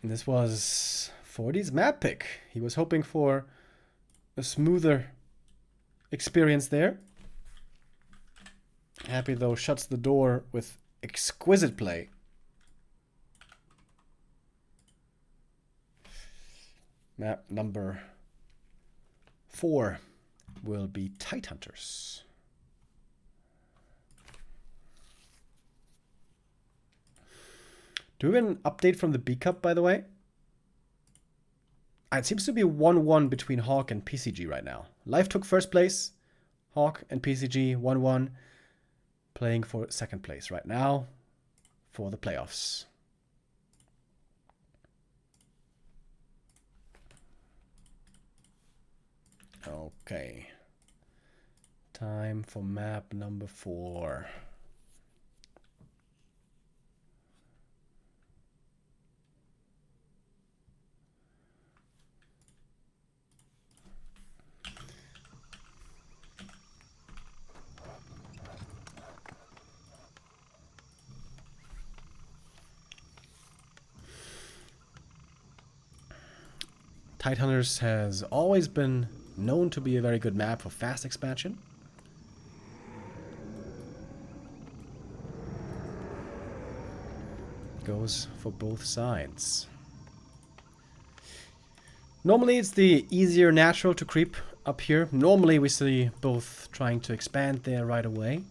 And this was 40's map pick. He was hoping for a smoother experience there. Happy though shuts the door with exquisite play. Map number 4 will be Tidehunters. Do we have an update from the B Cup, by the way? It seems to be 1-1 between Hawk and PCG right now. Life took first place. Hawk and PCG 1-1. Playing for second place right now for the playoffs. Okay. Time for map number 4. Tidehunters has always been known to be a very good map for fast expansion. Goes for both sides. Normally it's the easier natural to creep up here. Normally we see both trying to expand there right away.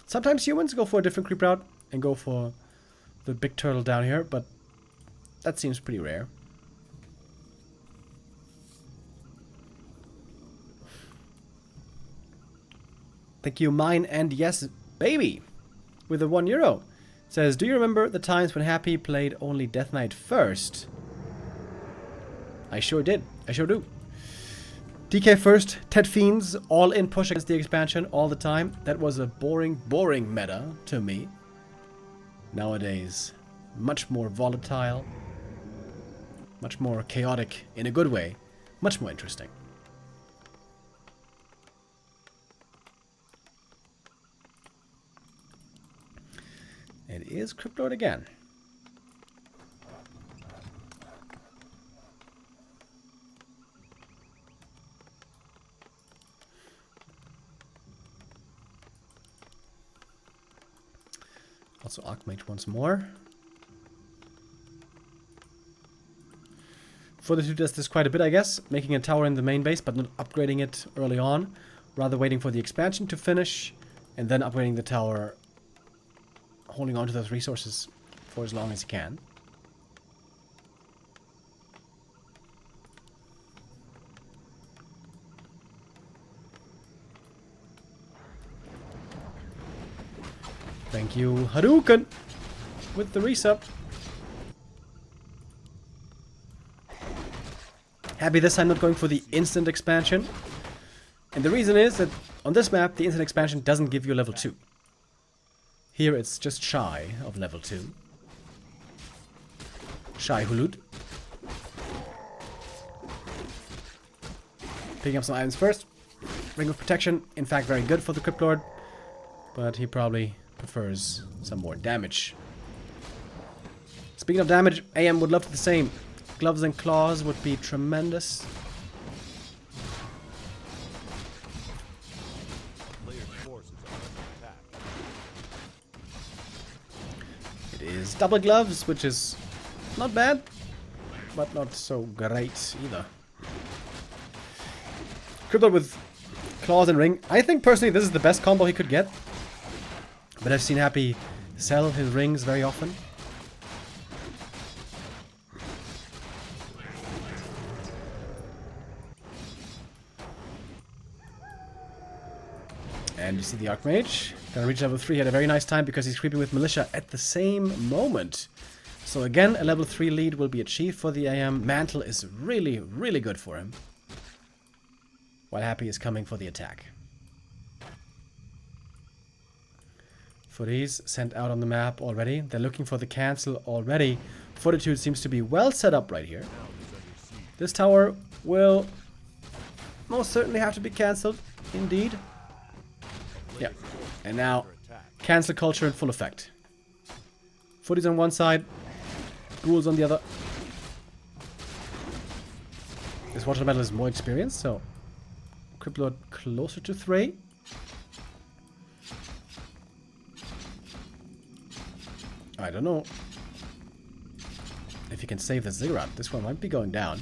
Sometimes humans go for a different creep route and go for the big turtle down here, but that seems pretty rare. Thank you, Mine and Yes Baby, with the €1. Says, do you remember the times when Happy played only Death Knight first? I sure did. I sure do. DK first, Ted Fiends, all in push against the expansion all the time. That was a boring, boring meta to me. Nowadays, much more volatile, much more chaotic in a good way, much more interesting. It is Crypt Lord again. Also Archmage once more. Fortitude does this quite a bit, I guess, making a tower in the main base, but not upgrading it early on. Rather waiting for the expansion to finish, and then upgrading the tower, holding on to those resources for as long as he can. Thank you, Hadouken, with the resub. Happy this time not going for the instant expansion. And the reason is that on this map, the instant expansion doesn't give you level 2. Here it's just shy of level 2. Shy Hulud. Picking up some items first. Ring of Protection, in fact very good for the Crypt Lord. But he probably prefers some more damage. Speaking of damage, AM would love the same. Gloves and claws would be tremendous. It is double gloves, which is not bad, but not so great either. Crypto with claws and ring. I think personally this is the best combo he could get. But I've seen Happy sell his rings very often. And you see the Archmage. Gonna reach level 3 at a very nice time because he's creeping with Militia at the same moment. So again, a level 3 lead will be achieved for the AM. Mantle is really, really good for him. While Happy is coming for the attack. Footies sent out on the map already. They're looking for the cancel already. Fortitude seems to be well set up right here. This tower will most certainly have to be cancelled, indeed. Yeah, and now cancel culture in full effect. Footies on one side, ghouls on the other. This Water Metal is more experienced, so Crypt Lord closer to 3. I don't know if you can save the Ziggurat. This one might be going down.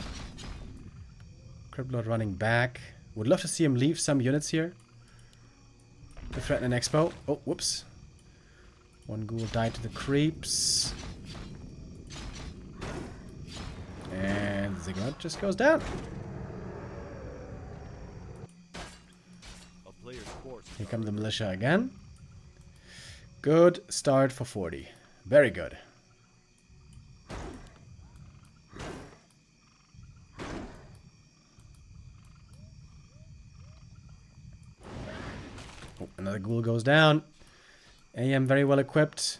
Crypt Lord running back. Would love to see him leave some units here to threaten an expo. Oh, whoops. One ghoul died to the creeps. And the Ziggurat just goes down. Here come the Militia again. Good start for 40. Very good. Oh, another ghoul goes down. AM very well equipped.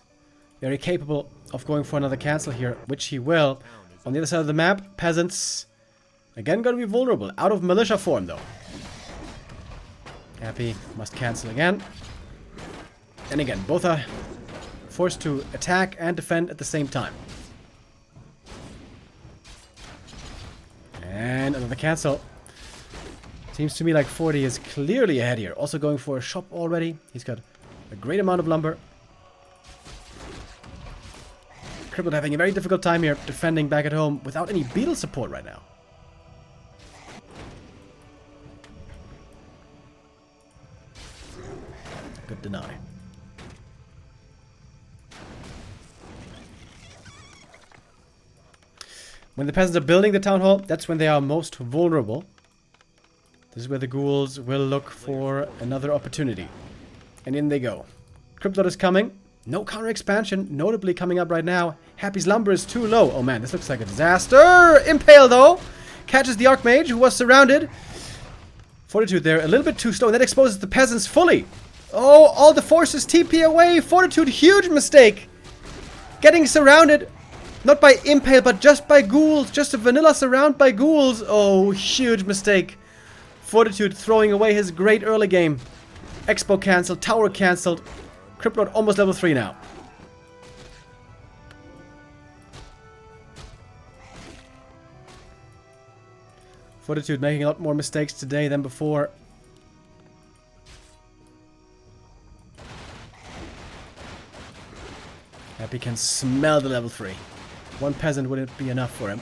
Very capable of going for another cancel here, which he will. On the other side of the map, peasants again going to be vulnerable. Out of Militia form though. Happy must cancel again. And again, both are forced to attack and defend at the same time. And another cancel. Seems to me like 40 is clearly ahead here. Also going for a shop already. He's got a great amount of lumber. Crippled having a very difficult time here defending back at home without any beetle support right now. Good deny. When the peasants are building the town hall, that's when they are most vulnerable. This is where the ghouls will look for another opportunity. And in they go. Crypt Lord is coming. No counter expansion, notably coming up right now. Happy's lumber is too low. Oh man, this looks like a disaster. Impale though. Catches the Archmage, who was surrounded. Fortitude there, a little bit too slow. And that exposes the peasants fully. Oh, all the forces TP away. Fortitude, huge mistake. Getting surrounded. Not by Impale, but just by ghouls. Just a vanilla surround by ghouls. Oh, huge mistake. Fortitude throwing away his great early game. Expo cancelled, tower cancelled. Crypt Lord almost level 3 now. Fortitude making a lot more mistakes today than before. Happy can smell the level 3. One peasant wouldn't be enough for him.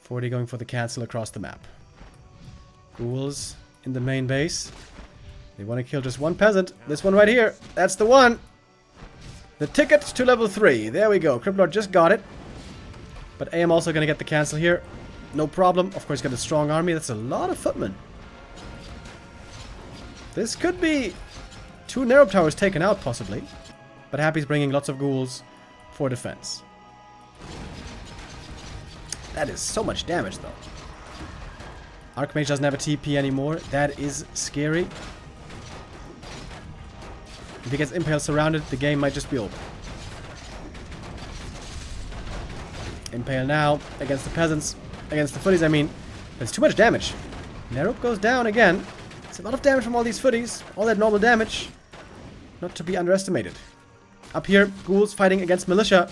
40 going for the cancel across the map. Ghouls in the main base. They want to kill just one peasant. This one right here. That's the one. The ticket to level 3. There we go. Crypt Lord just got it. But AM also going to get the cancel here. No problem. Of course, got a strong army. That's a lot of footmen. This could be 2 narrow towers taken out, possibly. But Happy's bringing lots of ghouls for defense. That is so much damage, though. Archmage doesn't have a TP anymore. That is scary. If he gets Impale surrounded, the game might just be over. Impale now against the peasants. Against the footies, I mean. That's too much damage. Nerup goes down again. It's a lot of damage from all these footies. All that normal damage. Not to be underestimated. Up here, ghouls fighting against militia.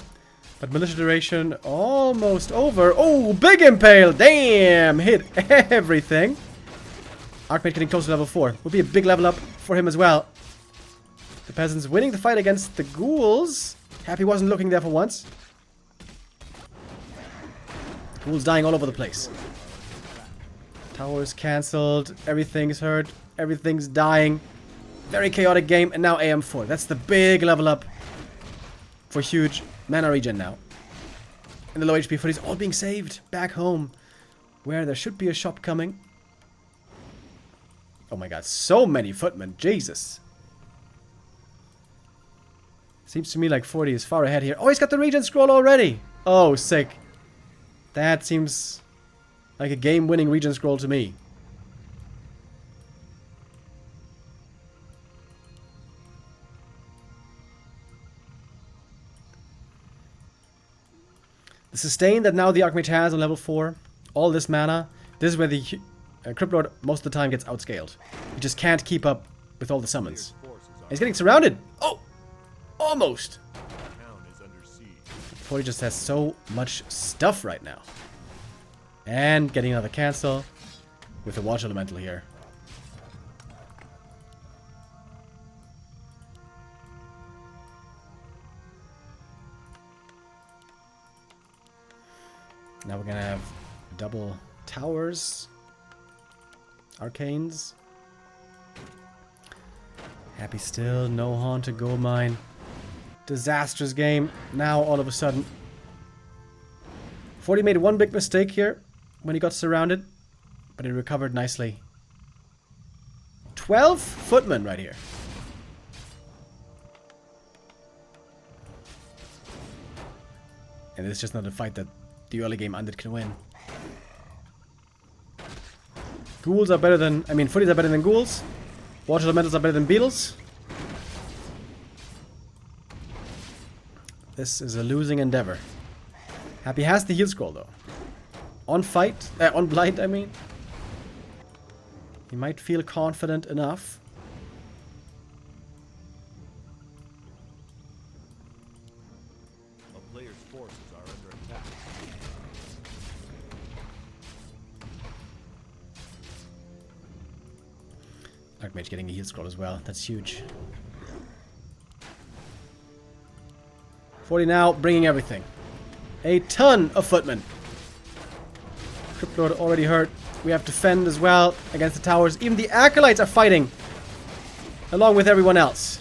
But militia duration almost over. Oh, big Impale! Damn! Hit everything. Archmage getting close to level 4. Would be a big level up for him as well. The peasants winning the fight against the ghouls. Happy wasn't looking there for once. Ghouls dying all over the place. Towers cancelled. Everything's hurt. Everything's dying. Very chaotic game. And now AM4. That's the big level up for huge mana regen now. And the low HP footies all being saved back home, where there should be a shop coming. Oh my god, so many footmen. Jesus. Seems to me like 40 is far ahead here. Oh, he's got the regen scroll already. Oh, sick. That seems like a game-winning regen scroll to me. The sustain that now the Archmage has on level 4, all this mana, this is where the Crypt Lord most of the time gets outscaled. He just can't keep up with all the summons. He's getting surrounded! Oh! Almost! 40 just has so much stuff right now. And getting another cancel with a Watch Elemental here. Now we're gonna have double towers. Arcanes. Happy still, no Haunted Gold Mine. Disastrous game. Now all of a sudden. 40 made one big mistake here when he got surrounded. But he recovered nicely. 12 footmen right here. And it's just not a fight that the early game Undead can win. Ghouls are better than... I mean, footies are better than ghouls. Watch Elementals are better than beetles. This is a losing endeavor. Happy has the heal scroll, though. On fight... on blind, I mean. He might feel confident enough. A player's forces are under attack. Archmage getting a heal scroll as well. That's huge. 40 now, bringing everything. A ton of footmen. Crypt Lord already hurt. We have to fend as well against the towers. Even the Acolytes are fighting. Along with everyone else.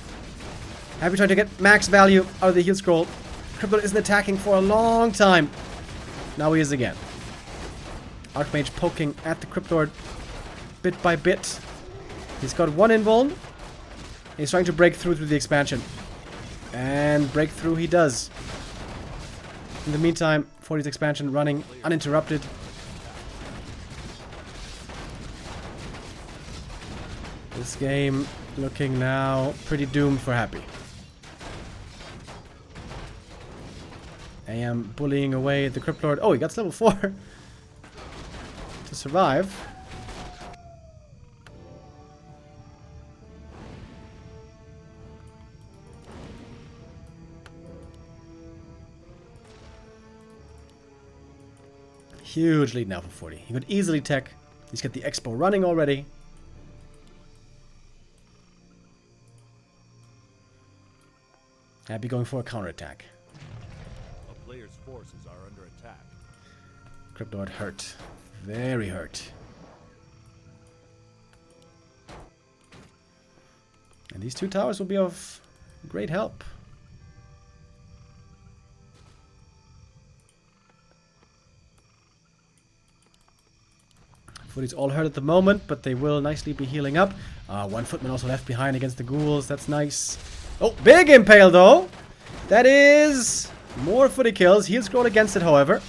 Happy trying to get max value out of the heal scroll. Crypt Lord isn't attacking for a long time. Now he is again. Archmage poking at the Crypt Lord bit by bit. He's got one invuln. He's trying to break through the expansion. And break through he does. In the meantime, 40's expansion running uninterrupted. This game looking now pretty doomed for Happy. I am bullying away the Crypt Lord. Oh, he got to level 4 to survive. Huge lead now for 40. He could easily tech. He's got the Expo running already. Happy going for a counterattack. A player's forces are under attack. Crypt Lord hurt. Very hurt. And these 2 towers will be of great help. Footy's all hurt at the moment, but they will nicely be healing up. 1 footman also left behind against the ghouls. That's nice. Oh, big impale though! That is more Footy kills. He'll scroll against it, however.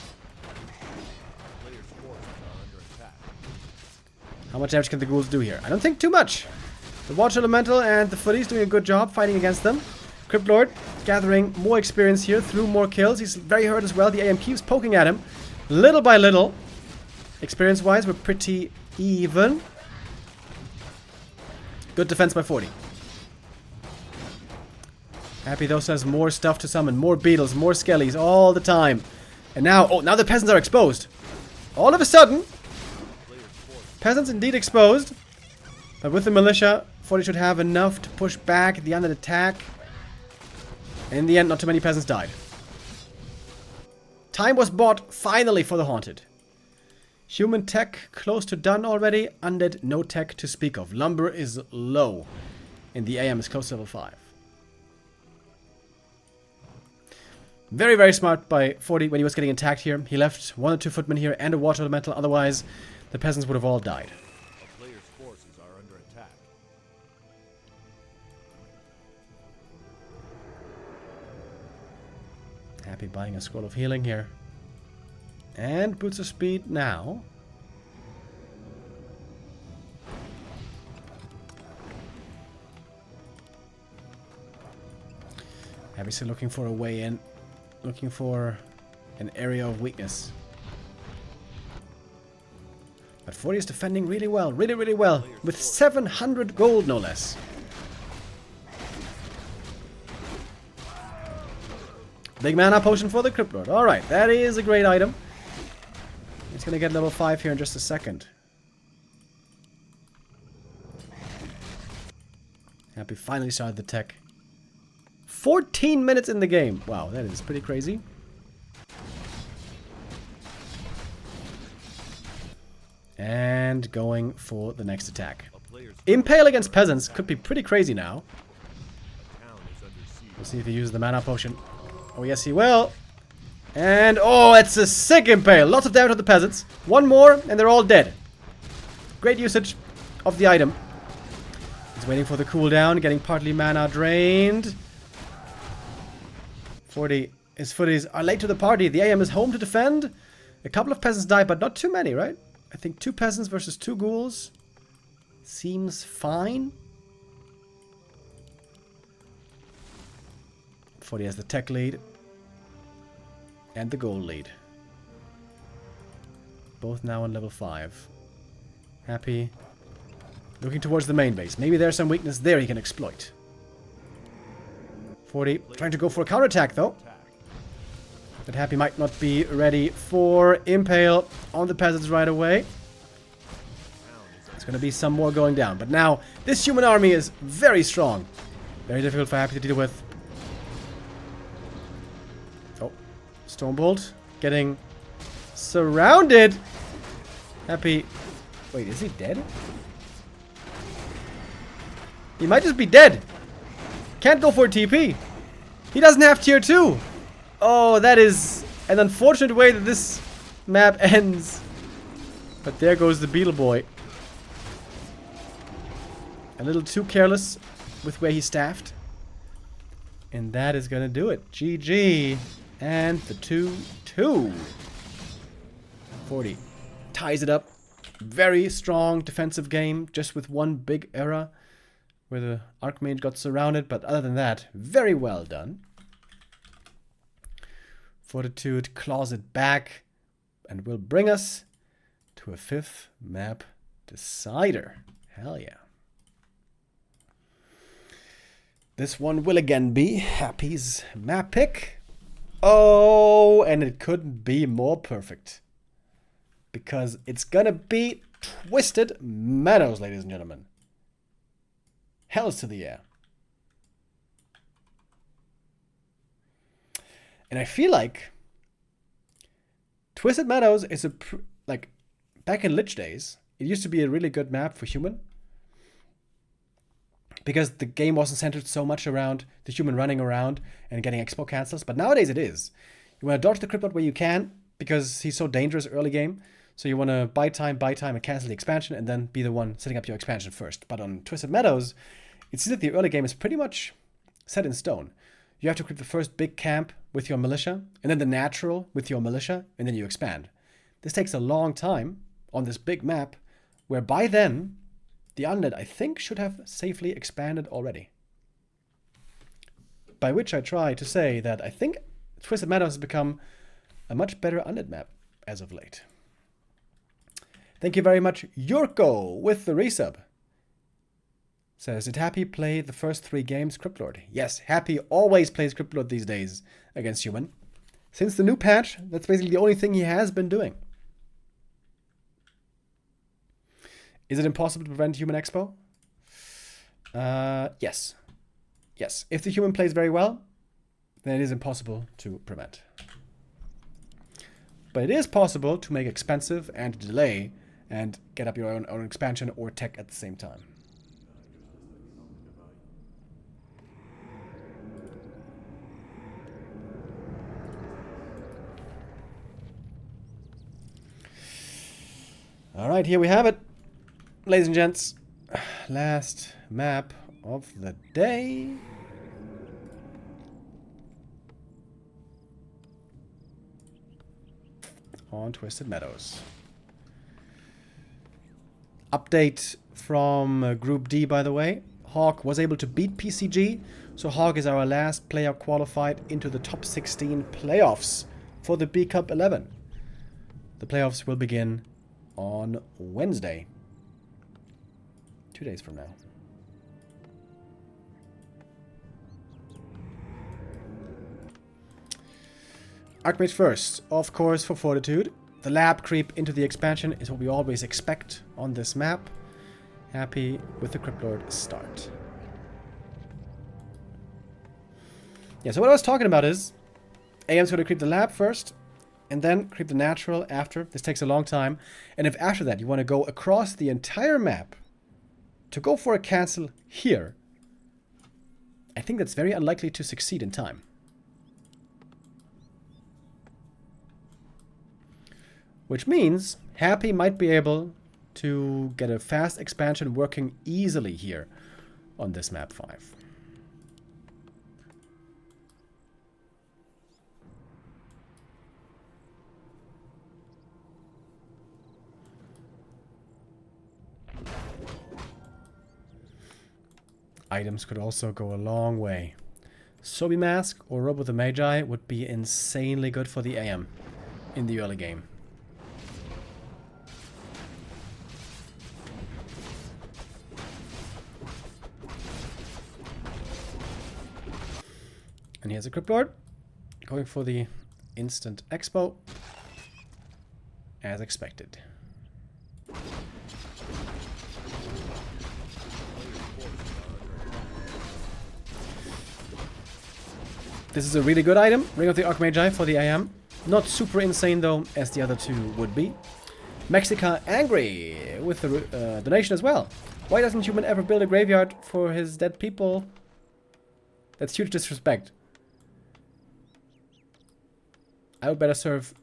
How much damage can the ghouls do here? I don't think too much. The Watch Elemental and the Footy's doing a good job fighting against them. Crypt Lord gathering more experience here through more kills. He's very hurt as well. The AM keeps poking at him. Little by little. Experience-wise, we're pretty even. Good defense by 40. Happy though says more stuff to summon. More beetles, more skellies all the time. And now, oh, now the peasants are exposed. All of a sudden, peasants indeed exposed. But with the militia, 40 should have enough to push back the undead attack. In the end, not too many peasants died. Time was bought finally for the Haunted. Human tech close to done already. Undead no tech to speak of. Lumber is low. And the AM is close to level 5. Very, very smart by 40 when he was getting attacked here. He left 1 or 2 footmen here and a water elemental. Otherwise, the peasants would have all died. A player's forces are under attack. Happy buying a scroll of healing here. And boots of speed now. Happy still looking for a way in. Looking for an area of weakness. But 40 is defending really well. Really, really well. With 700 gold, no less. Big mana potion for the Crypt Lord. Alright, that is a great item. He's going to get level 5 here in just a second. Happy finally started the tech. 14 minutes in the game. Wow, that is pretty crazy. And going for the next attack. Impale against peasants could be pretty crazy now. We'll see if he uses the mana potion. Oh, yes, he will. And, oh, it's a sick impale. Lots of damage on the peasants. 1 more, and they're all dead. Great usage of the item. He's waiting for the cooldown, getting partly mana drained. 40. His footies are late to the party. The AM is home to defend. A couple of peasants died, but not too many, right? I think 2 peasants versus 2 ghouls. Seems fine. 40 has the tech lead. And the gold lead. Both now on level 5. Happy. Looking towards the main base. Maybe there's some weakness there he can exploit. 40 trying to go for a counterattack though. But Happy might not be ready for Impale on the peasants right away. There's going to be some more going down. But now, this human army is very strong. Very difficult for Happy to deal with. Oh, Stormbolt getting surrounded. Happy. Wait, is he dead? He might just be dead. Can't go for a TP. He doesn't have tier 2. Oh, that is an unfortunate way that this map ends. But there goes the Beetle Boy. A little too careless with where he staffed. And that is going to do it. GG. And the 2-2. 40. Ties it up. Very strong defensive game. Just with one big error. Where the Archmage got surrounded. But other than that, very well done. Fortitude claws it back. And will bring us to a 5th map decider. Hell yeah. This one will again be Happy's map pick. Oh, and it couldn't be more perfect. Because it's gonna be Twisted Meadows, ladies and gentlemen. Hells to the air. And I feel like Twisted Meadows is like back in Lich days, it used to be a really good map for human. Because the game wasn't centered so much around the human running around and getting expo cancels. But nowadays it is. You want to dodge the Cryptid where you can, because he's so dangerous early game. So you want to buy time, and cancel the expansion, and then be the one setting up your expansion first. But on Twisted Meadows, it seems that the early game is pretty much set in stone. You have to creep the first big camp with your militia, and then the natural with your militia, and then you expand. This takes a long time on this big map, where by then, the undead, I think, should have safely expanded already. By which I try to say that I think Twisted Meadows has become a much better undead map as of late. Thank you very much, Yurko, with the resub. Says, did Happy play the first 3 games Cryptlord? Yes, Happy always plays Cryptlord these days against human. Since the new patch, that's basically the only thing he has been doing. Is it impossible to prevent human expo? Yes. Yes. If the human plays very well, then it is impossible to prevent. But it is possible to make expensive and delay and get up your own expansion or tech at the same time. All right, here we have it. Ladies and gents, last map of the day. On Twisted Meadows. Update from Group D, by the way. Hawk was able to beat PCG, so Hawk is our last player qualified into the top 16 playoffs for the B Cup 11. The playoffs will begin on Wednesday. 2 days from now. Archmage first, of course, for Fortitude. The lab creep into the expansion is what we always expect on this map. Happy with the Cryptlord start. Yeah, so what I was talking about is AM's going to creep the lab first, and then creep the natural after. This takes a long time. And if after that you want to go across the entire map to go for a cancel here, I think that's very unlikely to succeed in time. Which means Happy might be able to get a fast expansion working easily here on this map 5. Items could also go a long way. Sobi Mask or Robe of the Magi would be insanely good for the AM in the early game. And here's a Cryptlord going for the instant expo as expected. This is a really good item, Ring of the Archmagi for the AM. Not super insane though, as the other two would be. Mexica angry with the donation as well. Why doesn't human ever build a graveyard for his dead people? That's huge disrespect. I would better serve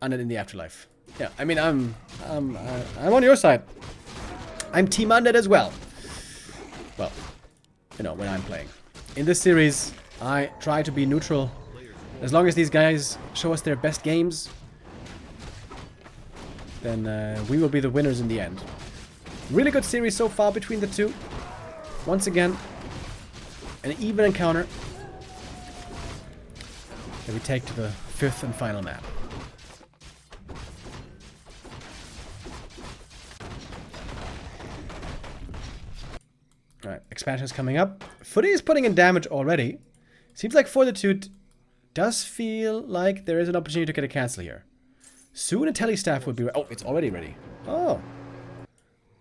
undead in the afterlife. Yeah, I mean I'm on your side. I'm team undead as well. Well, you know, when I'm playing. In this series, I try to be neutral. As long as these guys show us their best games, then we will be the winners in the end. Really good series so far between the two. Once again, an even encounter that we take to the 5th and final map. Alright, expansion is coming up. Footy is putting in damage already. Seems like Fortitude does feel like there is an opportunity to get a cancel here. Soon a telestaff would be... Oh, it's already ready. Oh.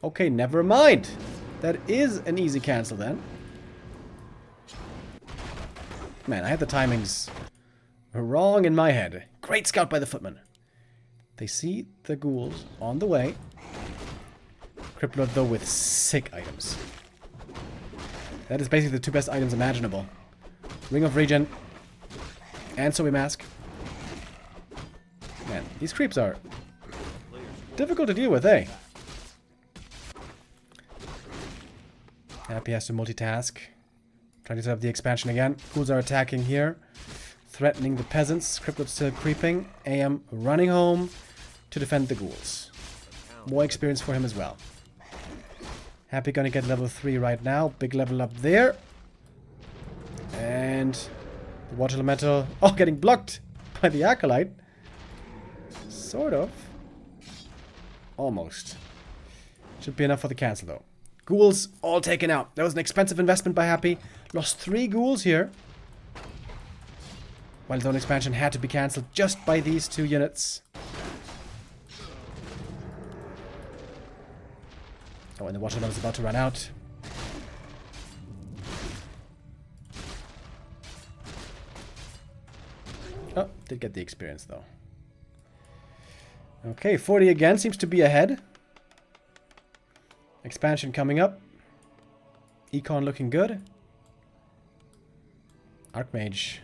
Okay, never mind. That is an easy cancel then. Man, I had the timings wrong in my head. Great scout by the footman. They see the ghouls on the way. Cryptlord though with sick items. That is basically the 2 best items imaginable. Ring of Regen. And Sobe Mask. Man, these creeps are difficult to deal with, eh? Happy has to multitask. Trying to set up the expansion again. Ghouls are attacking here. Threatening the peasants. Cryptlord still creeping. AM running home to defend the ghouls. More experience for him as well. Happy gonna get level 3 right now. Big level up there. And the water elemental. Oh, getting blocked by the acolyte. Sort of. Almost. Should be enough for the cancel though. Ghouls all taken out. That was an expensive investment by Happy. Lost 3 ghouls here. While his own expansion had to be cancelled just by these 2 units. Oh, and the water elemental is about to run out. Oh, did get the experience though. Okay, 40 again seems to be ahead. Expansion coming up. Econ looking good. Archmage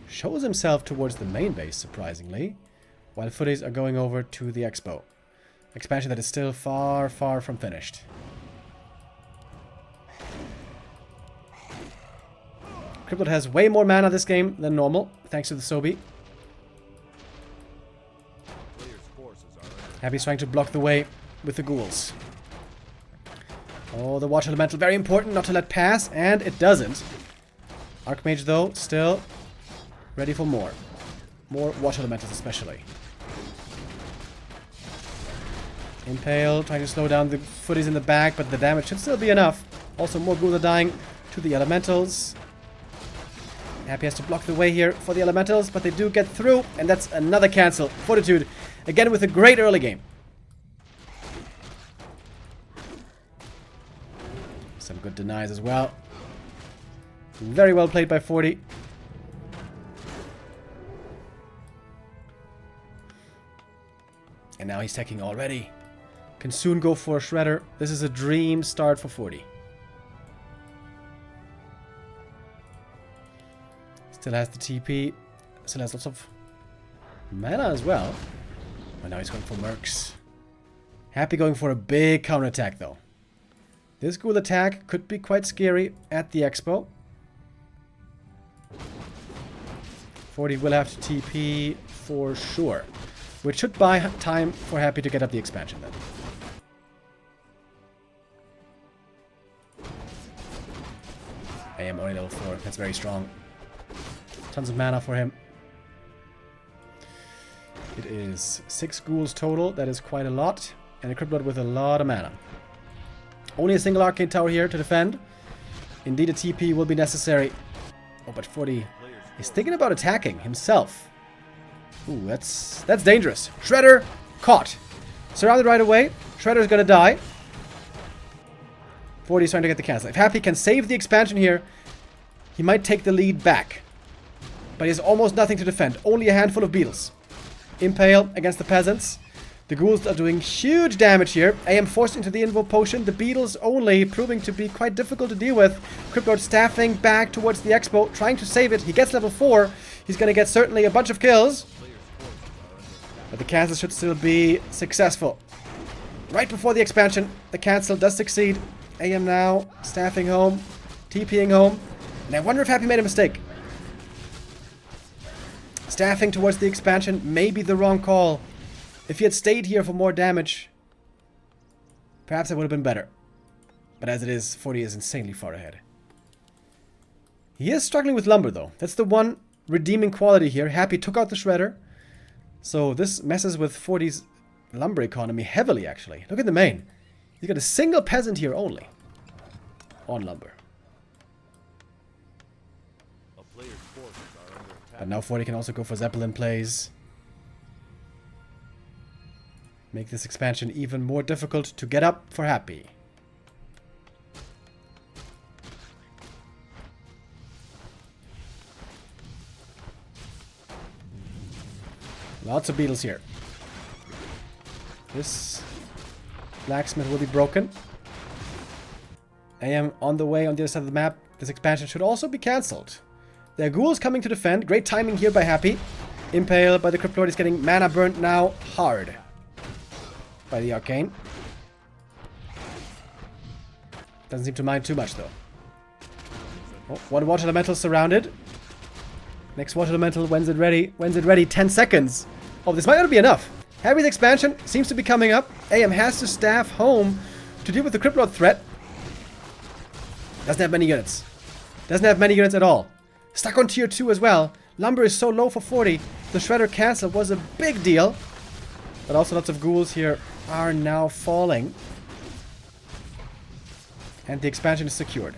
shows himself towards the main base, surprisingly. While footies are going over to the expo. Expansion that is still far, far from finished. Cryptlord has way more mana this game than normal, thanks to the Sobe. Happy's trying to block the way with the ghouls. Oh, the water elemental, very important not to let pass, and it doesn't. Archmage, though, still ready for more. More water elementals, especially. Impale, trying to slow down the footies in the back, but the damage should still be enough. Also, more ghouls are dying to the elementals. Happy has to block the way here for the elementals, but they do get through, and that's another cancel. Fortitude, again with a great early game. Some good denies as well. Very well played by 40. And now he's teching already. Can soon go for a shredder. This is a dream start for 40. Still has the TP. Still has lots of mana as well. But now he's going for mercs. Happy going for a big counterattack though. This ghoul attack could be quite scary at the expo. 40 will have to TP for sure. Which should buy time for Happy to get up the expansion then. AM only level 4. That's very strong. Tons of mana for him. It is 6 ghouls total. That is quite a lot. And a Cryptlord with a lot of mana. Only a single arcade tower here to defend. Indeed, a TP will be necessary. Oh, but 40 is thinking about attacking himself. Ooh, that's dangerous. Shredder caught. Surrounded right away. Shredder's gonna die. 40 is trying to get the cancel. If Happy can save the expansion here, he might take the lead back. But he has almost nothing to defend. Only a handful of beetles. Impale against the peasants. The ghouls are doing huge damage here. AM forced into the invo potion. The beetles only proving to be quite difficult to deal with. Cryptlord staffing back towards the expo, trying to save it. He gets level 4. He's going to get certainly a bunch of kills. But the cancel should still be successful. Right before the expansion, the cancel does succeed. AM now, staffing home, TPing home. And I wonder if Happy made a mistake. Staffing towards the expansion may be the wrong call. If he had stayed here for more damage, perhaps it would have been better. But as it is, 40 is insanely far ahead. He is struggling with lumber though. That's the one redeeming quality here. Happy took out the shredder. So this messes with 40's lumber economy heavily actually. Look at the main. He's got a single peasant here only. On lumber. But now 40 can also go for Zeppelin plays. Make this expansion even more difficult to get up for Happy. Lots of beetles here. This blacksmith will be broken. I am on the way on the other side of the map. This expansion should also be cancelled. There are ghouls coming to defend. Great timing here by Happy. Impale by the Cryptolord is getting mana burnt now hard. By the Arcane. Doesn't seem to mind too much though. Oh, one water elemental surrounded. Next water elemental, when's it ready? When's it ready? 10 seconds. Oh, this might not be enough. Happy's expansion seems to be coming up. AM has to staff home to deal with the Cryptolord threat. Doesn't have many units. Doesn't have many units at all. Stuck on tier 2 as well. Lumber is so low for 40. The shredder cancel was a big deal. But also lots of ghouls here are now falling. And the expansion is secured.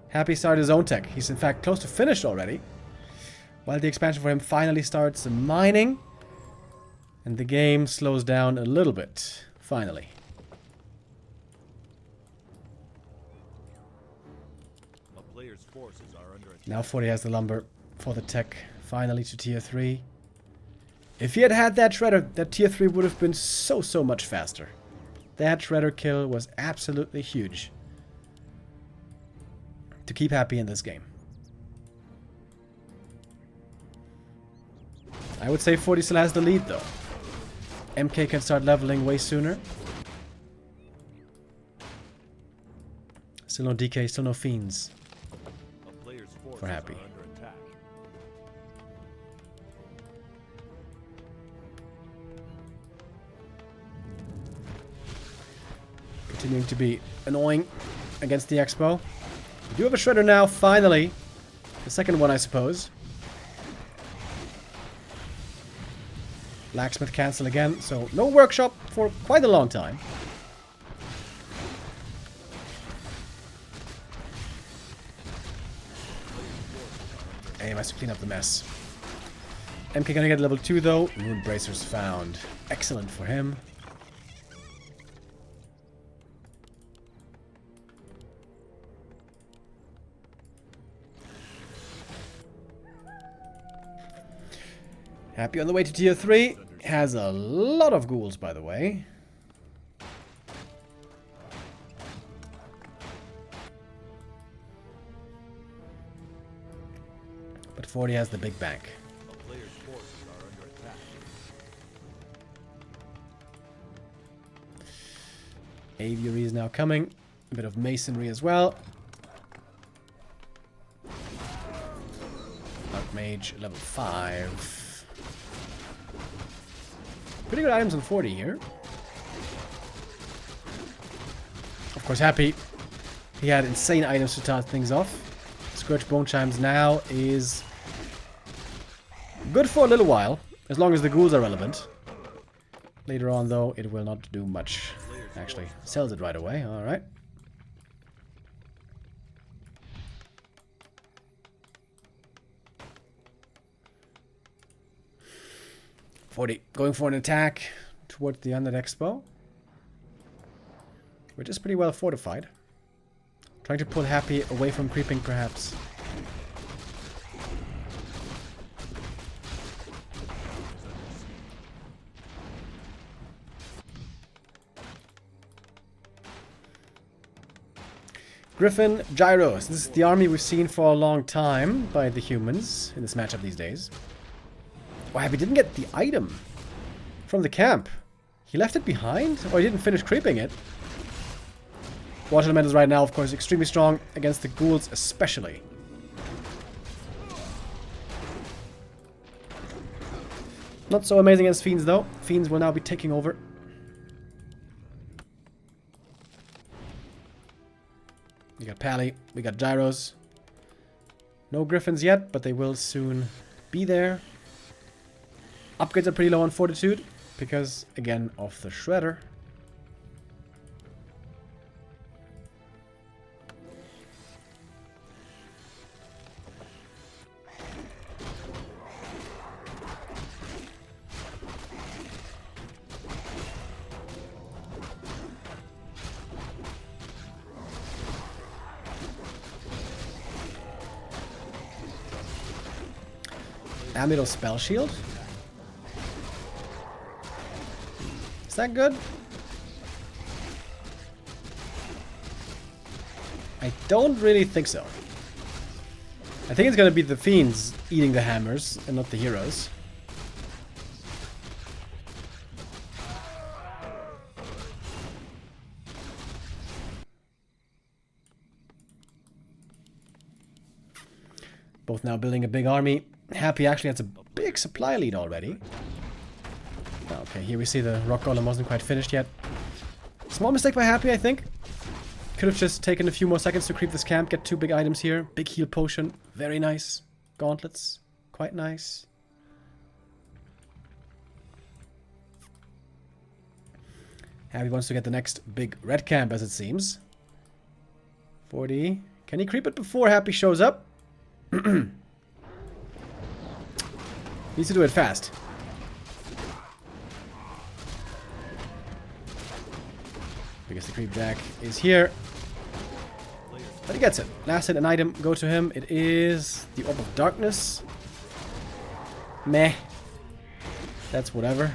Happy started his own tech. He's in fact close to finished already. While the expansion for him finally starts mining. And the game slows down a little bit. Finally. Now 40 has the lumber for the tech. Finally to tier 3. If he had had that shredder, that tier 3 would have been so much faster. That shredder kill was absolutely huge. To keep Happy in this game. I would say 40 still has the lead though. MK can start leveling way sooner. Still no DK, still no fiends. For Happy. Continuing to be annoying against the Expo. We do have a shredder now, finally. The second one, I suppose. Blacksmith cancel again, so no workshop for quite a long time. AM has to clean up the mess. MK gonna get level 2 though. Moon bracers found. Excellent for him. Happy on the way to tier 3. Has a lot of ghouls, by the way. But 40 has the big bank. Aviary is now coming. A bit of masonry as well. Archmage level 5. Pretty good items on 40 here. Of course, Happy. He had insane items to start things off. Scourge Bone Chimes now is good for a little while, as long as the ghouls are relevant. Later on, though, it will not do much. Actually, sells it right away. Alright. Going for an attack towards the Undead Expo. Which is pretty well fortified. Trying to pull Happy away from creeping, perhaps. Griffin, Gyros. This is the army we've seen for a long time by the humans in this matchup these days. Oh, Happy didn't get the item from the camp. He left it behind? Or he didn't finish creeping it? Water Elementals right now, of course, extremely strong against the ghouls especially. Not so amazing as Fiends though. Fiends will now be taking over. We got Pally, we got Gyros. No Griffins yet, but they will soon be there. Upgrades are pretty low on Fortitude, because, again, of the Shredder. Amidal Spell Shield. Is that good? I don't really think so. I think it's gonna be the Fiends eating the hammers and not the heroes. Both now building a big army. Happy actually has a big supply lead already. Okay, here we see the Rock Golem wasn't quite finished yet. Small mistake by Happy, I think. Could have just taken a few more seconds to creep this camp, get 2 big items here. Big heal potion, very nice. Gauntlets, quite nice. Happy wants to get the next big red camp, as it seems. 40. Can he creep it before Happy shows up? Needs to do it fast. Because the creep jack is here. But he gets it. Last hit, an item, go to him. It is the Orb of Darkness. Meh. That's whatever.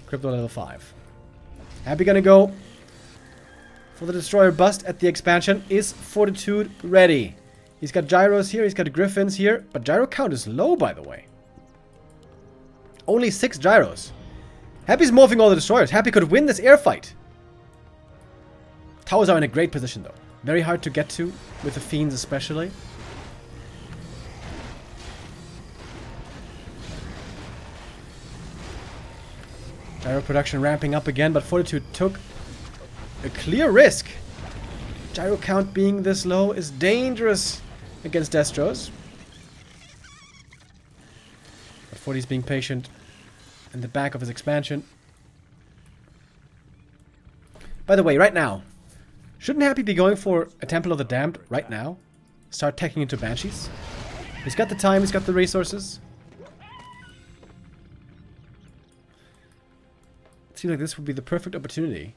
Crypto level 5. Happy gonna go for the Destroyer bust at the expansion. Is Fortitude ready? He's got Gyros here, he's got Griffins here, but Gyro count is low, by the way. Only 6 Gyros. Happy's morphing all the Destroyers. Happy could win this air fight. Towers are in a great position, though. Very hard to get to, with the Fiends especially. Gyro production ramping up again, but Fortitude took a clear risk. Gyro count being this low is dangerous against Destros. But 40's being patient in the back of his expansion. By the way, right now, shouldn't Happy be going for a Temple of the Damned right now? Start teching into Banshees? He's got the time, he's got the resources. It seems like this would be the perfect opportunity.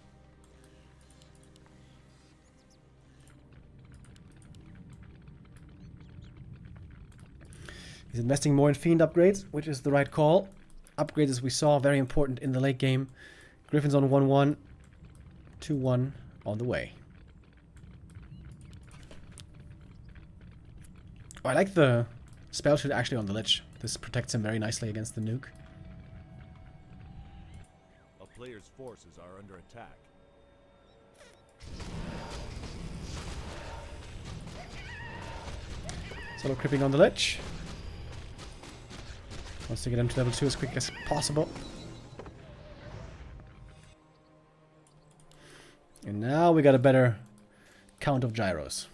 He's investing more in Fiend upgrades, which is the right call. Upgrades, as we saw, very important in the late game. Griffin's on 1-1. 2-1 on the way. Oh, I like the spell shield actually on the Lich. This protects him very nicely against the nuke. A player's forces are under attack. Solo creeping on the Lich. Wants to get him to level 2 as quick as possible. And now we got a better count of Gyros.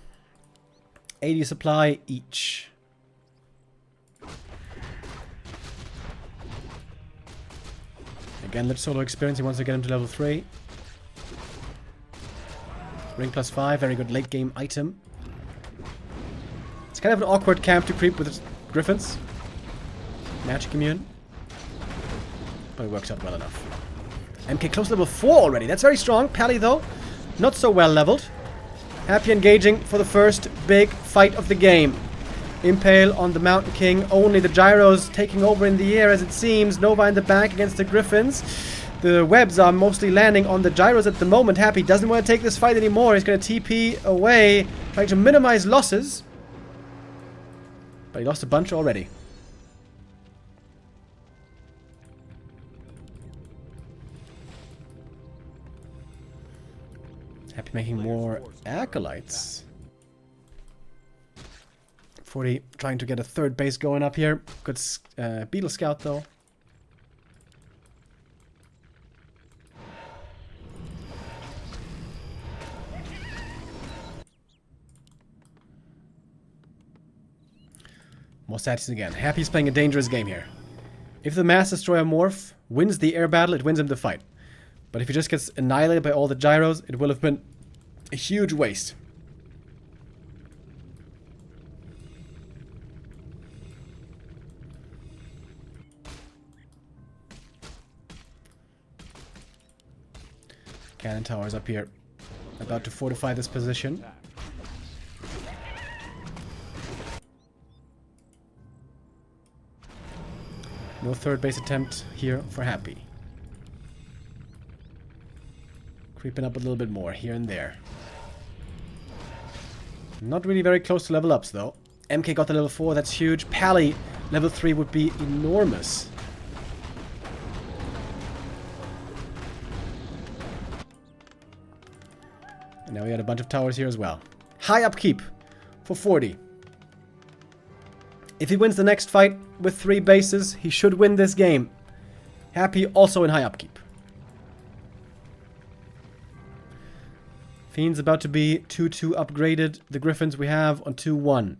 80 supply each. Again, Lich solo experience. He wants to get him to level 3. Ring plus 5. Very good late game item. It's kind of an awkward camp to creep with Griffins. Magic immune. But it works out well enough. MK close level 4 already. That's very strong. Pally, though, not so well leveled. Happy engaging for the first big fight of the game. Impale on the Mountain King. Only the Gyros taking over in the air, as it seems. Nova in the back against the Griffins. The webs are mostly landing on the Gyros at the moment. Happy doesn't want to take this fight anymore. He's going to TP away, trying to minimize losses. But he lost a bunch already. Happy making more acolytes. 40 trying to get a third base going up here. Good beetle scout though. More statues again. Happy's playing a dangerous game here. If the Mass Destroyer morph wins the air battle, it wins him the fight. But if he just gets annihilated by all the gyros, it will have been a huge waste. Cannon towers up here. About to fortify this position. No third base attempt here for Happy. Creeping up a little bit more here and there. Not really very close to level ups though. MK got the level 4, that's huge. Pally, level 3 would be enormous. And now we got a bunch of towers here as well. High upkeep for 40. If he wins the next fight with 3 bases, he should win this game. Happy also in high upkeep. Fiend's about to be 2-2 upgraded. The Griffins we have on 2-1.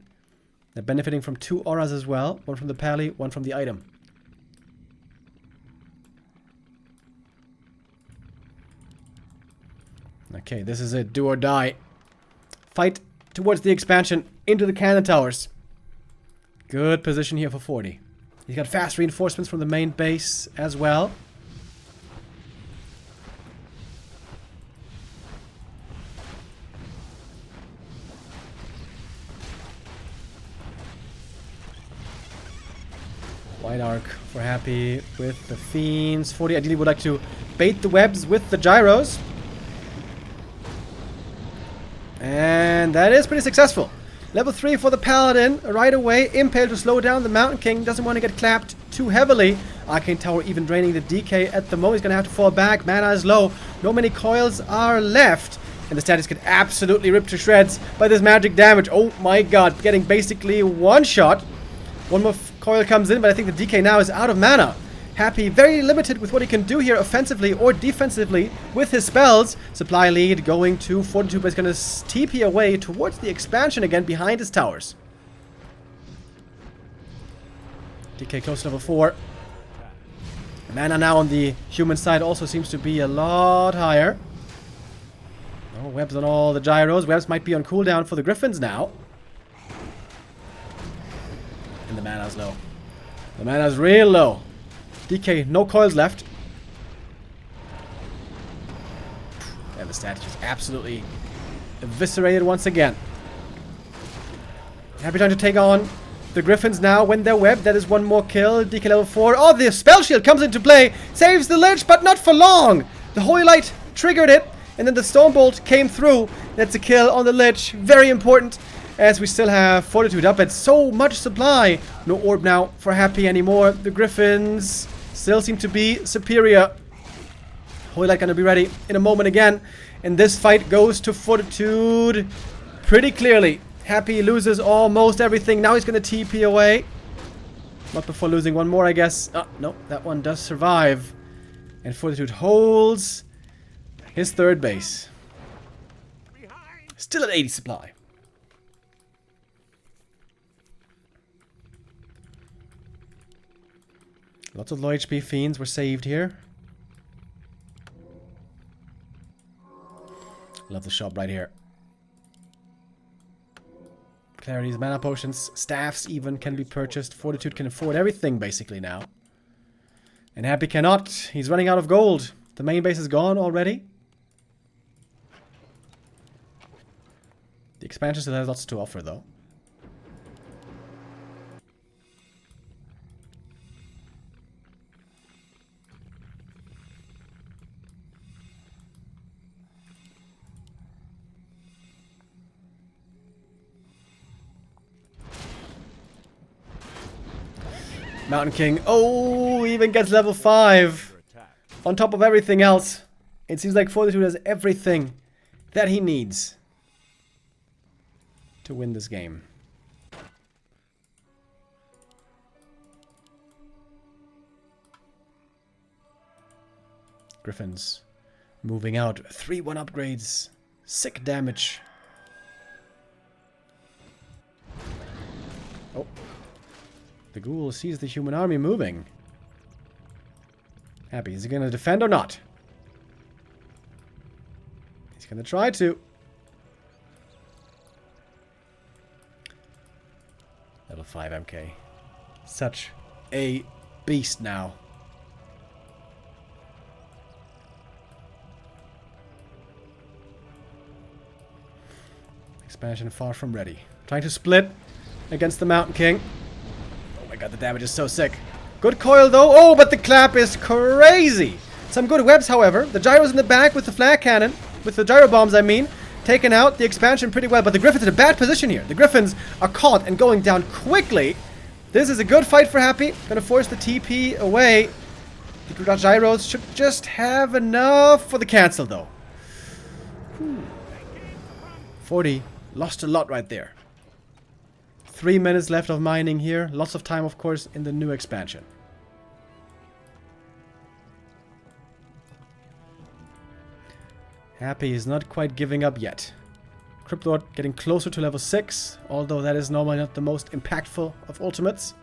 They're benefiting from 2 auras as well. One from the pally, one from the item. Okay, this is it. Do or die. Fight towards the expansion into the cannon towers. Good position here for 40. He's got fast reinforcements from the main base as well. White arc for Happy with the Fiends. 40 ideally would like to bait the webs with the gyros. And that is pretty successful. Level 3 for the Paladin right away. Impale to slow down the Mountain King. Doesn't want to get clapped too heavily. Arcane Tower even draining the DK at the moment. He's going to have to fall back. Mana is low. Not many coils are left. And the statues get absolutely ripped to shreds by this magic damage. Oh my god. Getting basically one shot. One more coil comes in, but I think the DK now is out of mana. Happy, very limited with what he can do here offensively or defensively with his spells. Supply lead going to Fortitude, but he's going to TP away towards the expansion again behind his towers. DK close to level 4. Mana now on the human side also seems to be a lot higher. Oh, webs on all the gyros. Webs might be on cooldown for the Griffins now. And the mana's low. The mana's real low. DK, no coils left. And the statue is absolutely eviscerated once again. Happy trying to take on the Griffins now when they're webbed. That is one more kill. DK level 4. Oh, the spell shield comes into play. Saves the Lich, but not for long. The Holy Light triggered it. And then the Stone Bolt came through. That's a kill on the Lich. Very important. As we still have Fortitude up at so much supply. No orb now for Happy anymore. The Griffins still seem to be superior. Holy Light gonna be ready in a moment again. And this fight goes to Fortitude pretty clearly. Happy loses almost everything. Now he's gonna TP away. Not before losing one more, I guess. Oh, no, that one does survive. And Fortitude holds his third base. Still at 80 supply. Lots of low HP Fiends were saved here. Love the shop right here. Clarities, mana potions, staffs even can be purchased. Fortitude can afford everything basically now. And Happy cannot. He's running out of gold. The main base is gone already. The expansion still has lots to offer though. Mountain King, oh, even gets level 5. On top of everything else. It seems like Fortitude has everything that he needs to win this game. Griffins moving out. 3-1 upgrades. Sick damage. Oh. The ghoul sees the human army moving. Happy. Is he going to defend or not? He's going to try to. Level 5 MK. Such a beast now. Expansion far from ready. Trying to split against the Mountain King. Oh my god, the damage is so sick. Good coil though. Oh, but the clap is crazy. Some good webs, however. The gyros in the back with the flag cannon. With the gyro bombs, I mean. Taken out the expansion pretty well. But the Griffins in a bad position here. The Griffins are caught and going down quickly. This is a good fight for Happy. Gonna force the TP away. The gyros should just have enough for the cancel though. 40. Lost a lot right there. 3 minutes left of mining here. Lots of time, of course, in the new expansion. Happy is not quite giving up yet. Cryptlord getting closer to level 6, although that is normally not the most impactful of ultimates.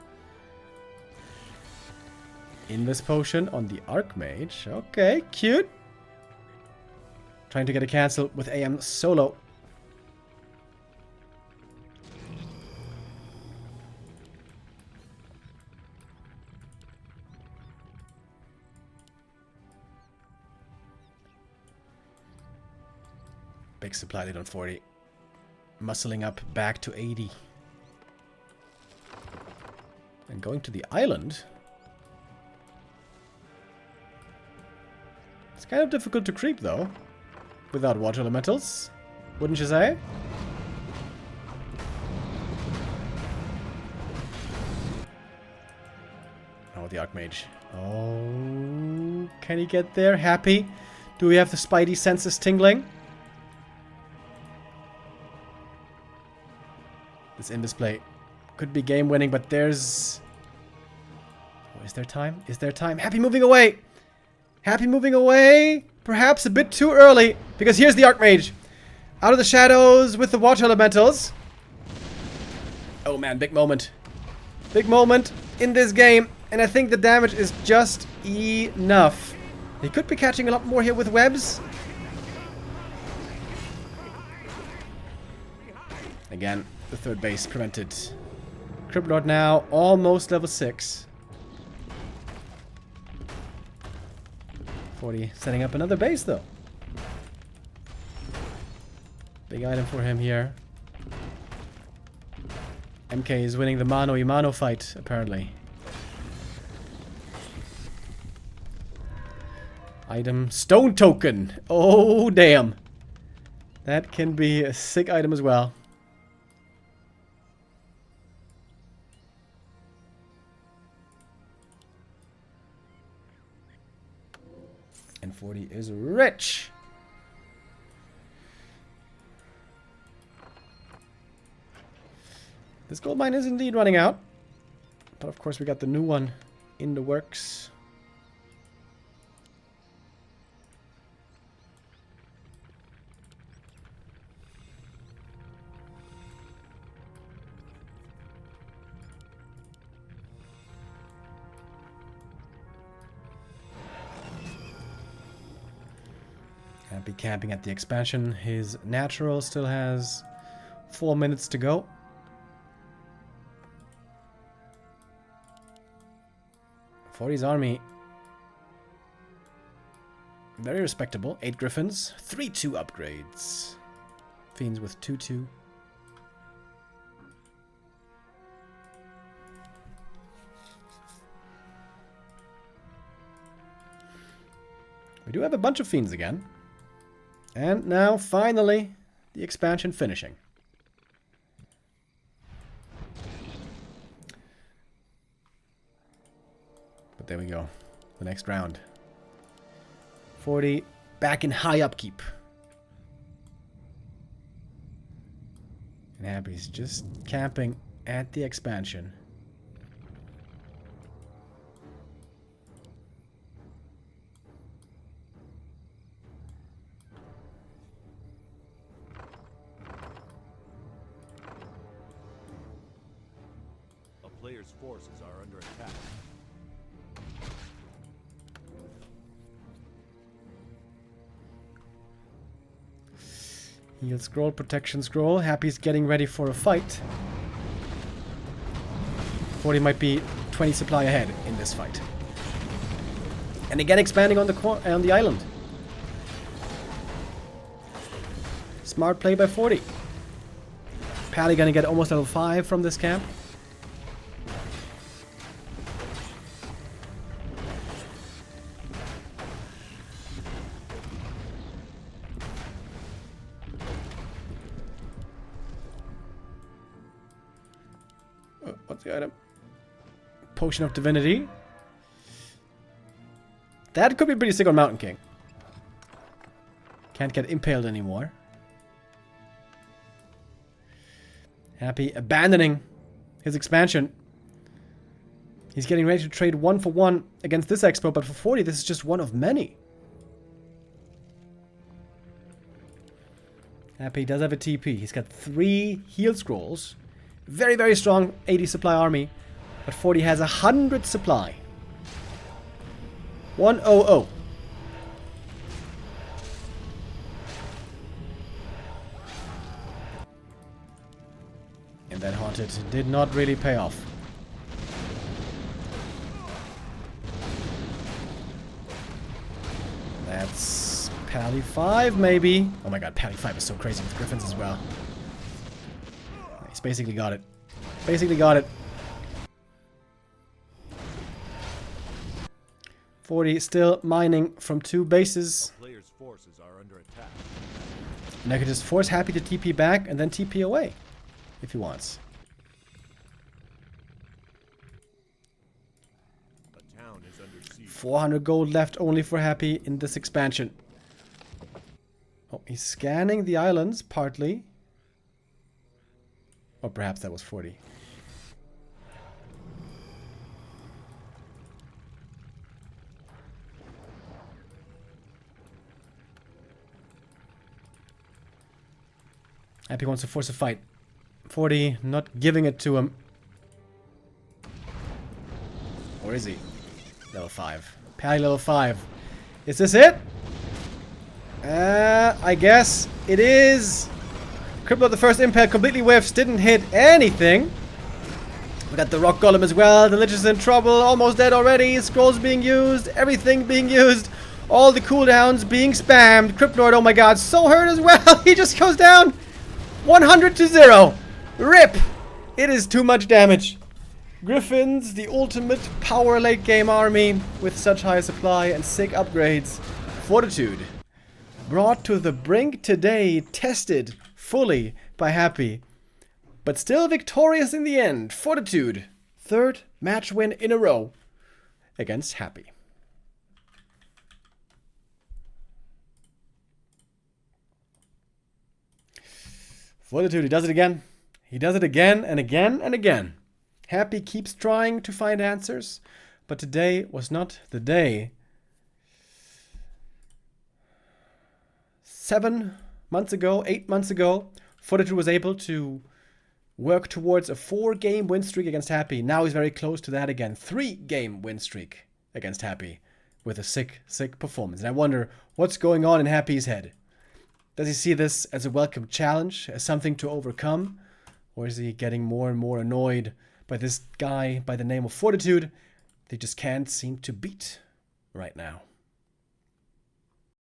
Invis potion on the Archmage. Okay, cute. Trying to get a cancel with AM solo. Big supply lead on 40. Muscling up back to 80. And going to the island. It's kind of difficult to creep though. Without water elementals. Wouldn't you say? Oh, the Archmage. Oh, can he get there? Happy? Do we have the spidey senses tingling? This in display could be game winning, but there's... Oh, is there time? Is there time? Happy moving away! Happy moving away! Perhaps a bit too early, because here's the Archmage. Out of the shadows with the water elementals. Oh man, big moment. Big moment in this game, and I think the damage is just enough. He could be catching a lot more here with webs. Again. The third base prevented. Cryptlord now almost level 6. 40 setting up another base though. Big item for him here. MK is winning the mano y mano fight apparently. Item stone token. Oh damn. That can be a sick item as well. And 40 is rich. This gold mine is indeed running out. But of course we got the new one in the works. Be camping at the expansion. His natural still has 4 minutes to go. Forty's army. Very respectable. 8 griffins. 3-2 upgrades. Fiends with 2-2. We do have a bunch of fiends again. And now, finally, the expansion finishing. But there we go. The next round. 40 back in high upkeep. And Happy's just camping at the expansion. A player's forces are under attack. Heal scroll, protection scroll. Happy's getting ready for a fight. 40 might be 20 supply ahead in this fight. And again expanding on the island. Smart play by 40. Pally gonna get almost level 5 from this camp. What's the item? Potion of Divinity. That could be pretty sick on Mountain King. Can't get impaled anymore. Happy abandoning his expansion. He's getting ready to trade 1-for-1 against this expo, but for 40 this is just one of many. Happy does have a TP. He's got 3 heal scrolls. Very, very strong 80 supply army. But 40 has 100 supply. 100. And that Haunted did not really pay off. That's Pally 5 maybe. Oh my god, Pally 5 is so crazy with Griffins as well. He's basically got it. Basically got it. 40 still mining from 2 bases. Player's forces are under attack. And I could just force Happy to TP back and then TP away. If he wants. A town is under siege. 400 gold left only for Happy in this expansion. Oh, he's scanning the islands partly. Or perhaps that was 40. Happy wants to force a fight. 40 not giving it to him. Or is he? Level 5. Pally level 5. Is this it? I guess it is. Cripple the first impact completely whiffs. Didn't hit anything. We got the rock golem as well. The lich is in trouble. Almost dead already. Scrolls being used. Everything being used. All the cooldowns being spammed. Cryptnoid, oh my god, so hurt as well. He just goes down. 100 to 0. RIP. It is too much damage. Griffins, the ultimate power late game army with such high supply and sick upgrades. Fortitude. Brought to the brink today, tested fully by Happy. But still victorious in the end. Fortitude. 3rd match win in a row against Happy. Fortitude, he does it again. He does it again and again and again. Happy keeps trying to find answers, but today was not the day. 7 months ago, 8 months ago, Fortitude was able to work towards a 4-game win streak against Happy. Now he's very close to that again. 3-game win streak against Happy with a sick, sick performance. And I wonder what's going on in Happy's head. Does he see this as a welcome challenge, as something to overcome? Or is he getting more and more annoyed by this guy by the name of Fortitude they just can't seem to beat right now?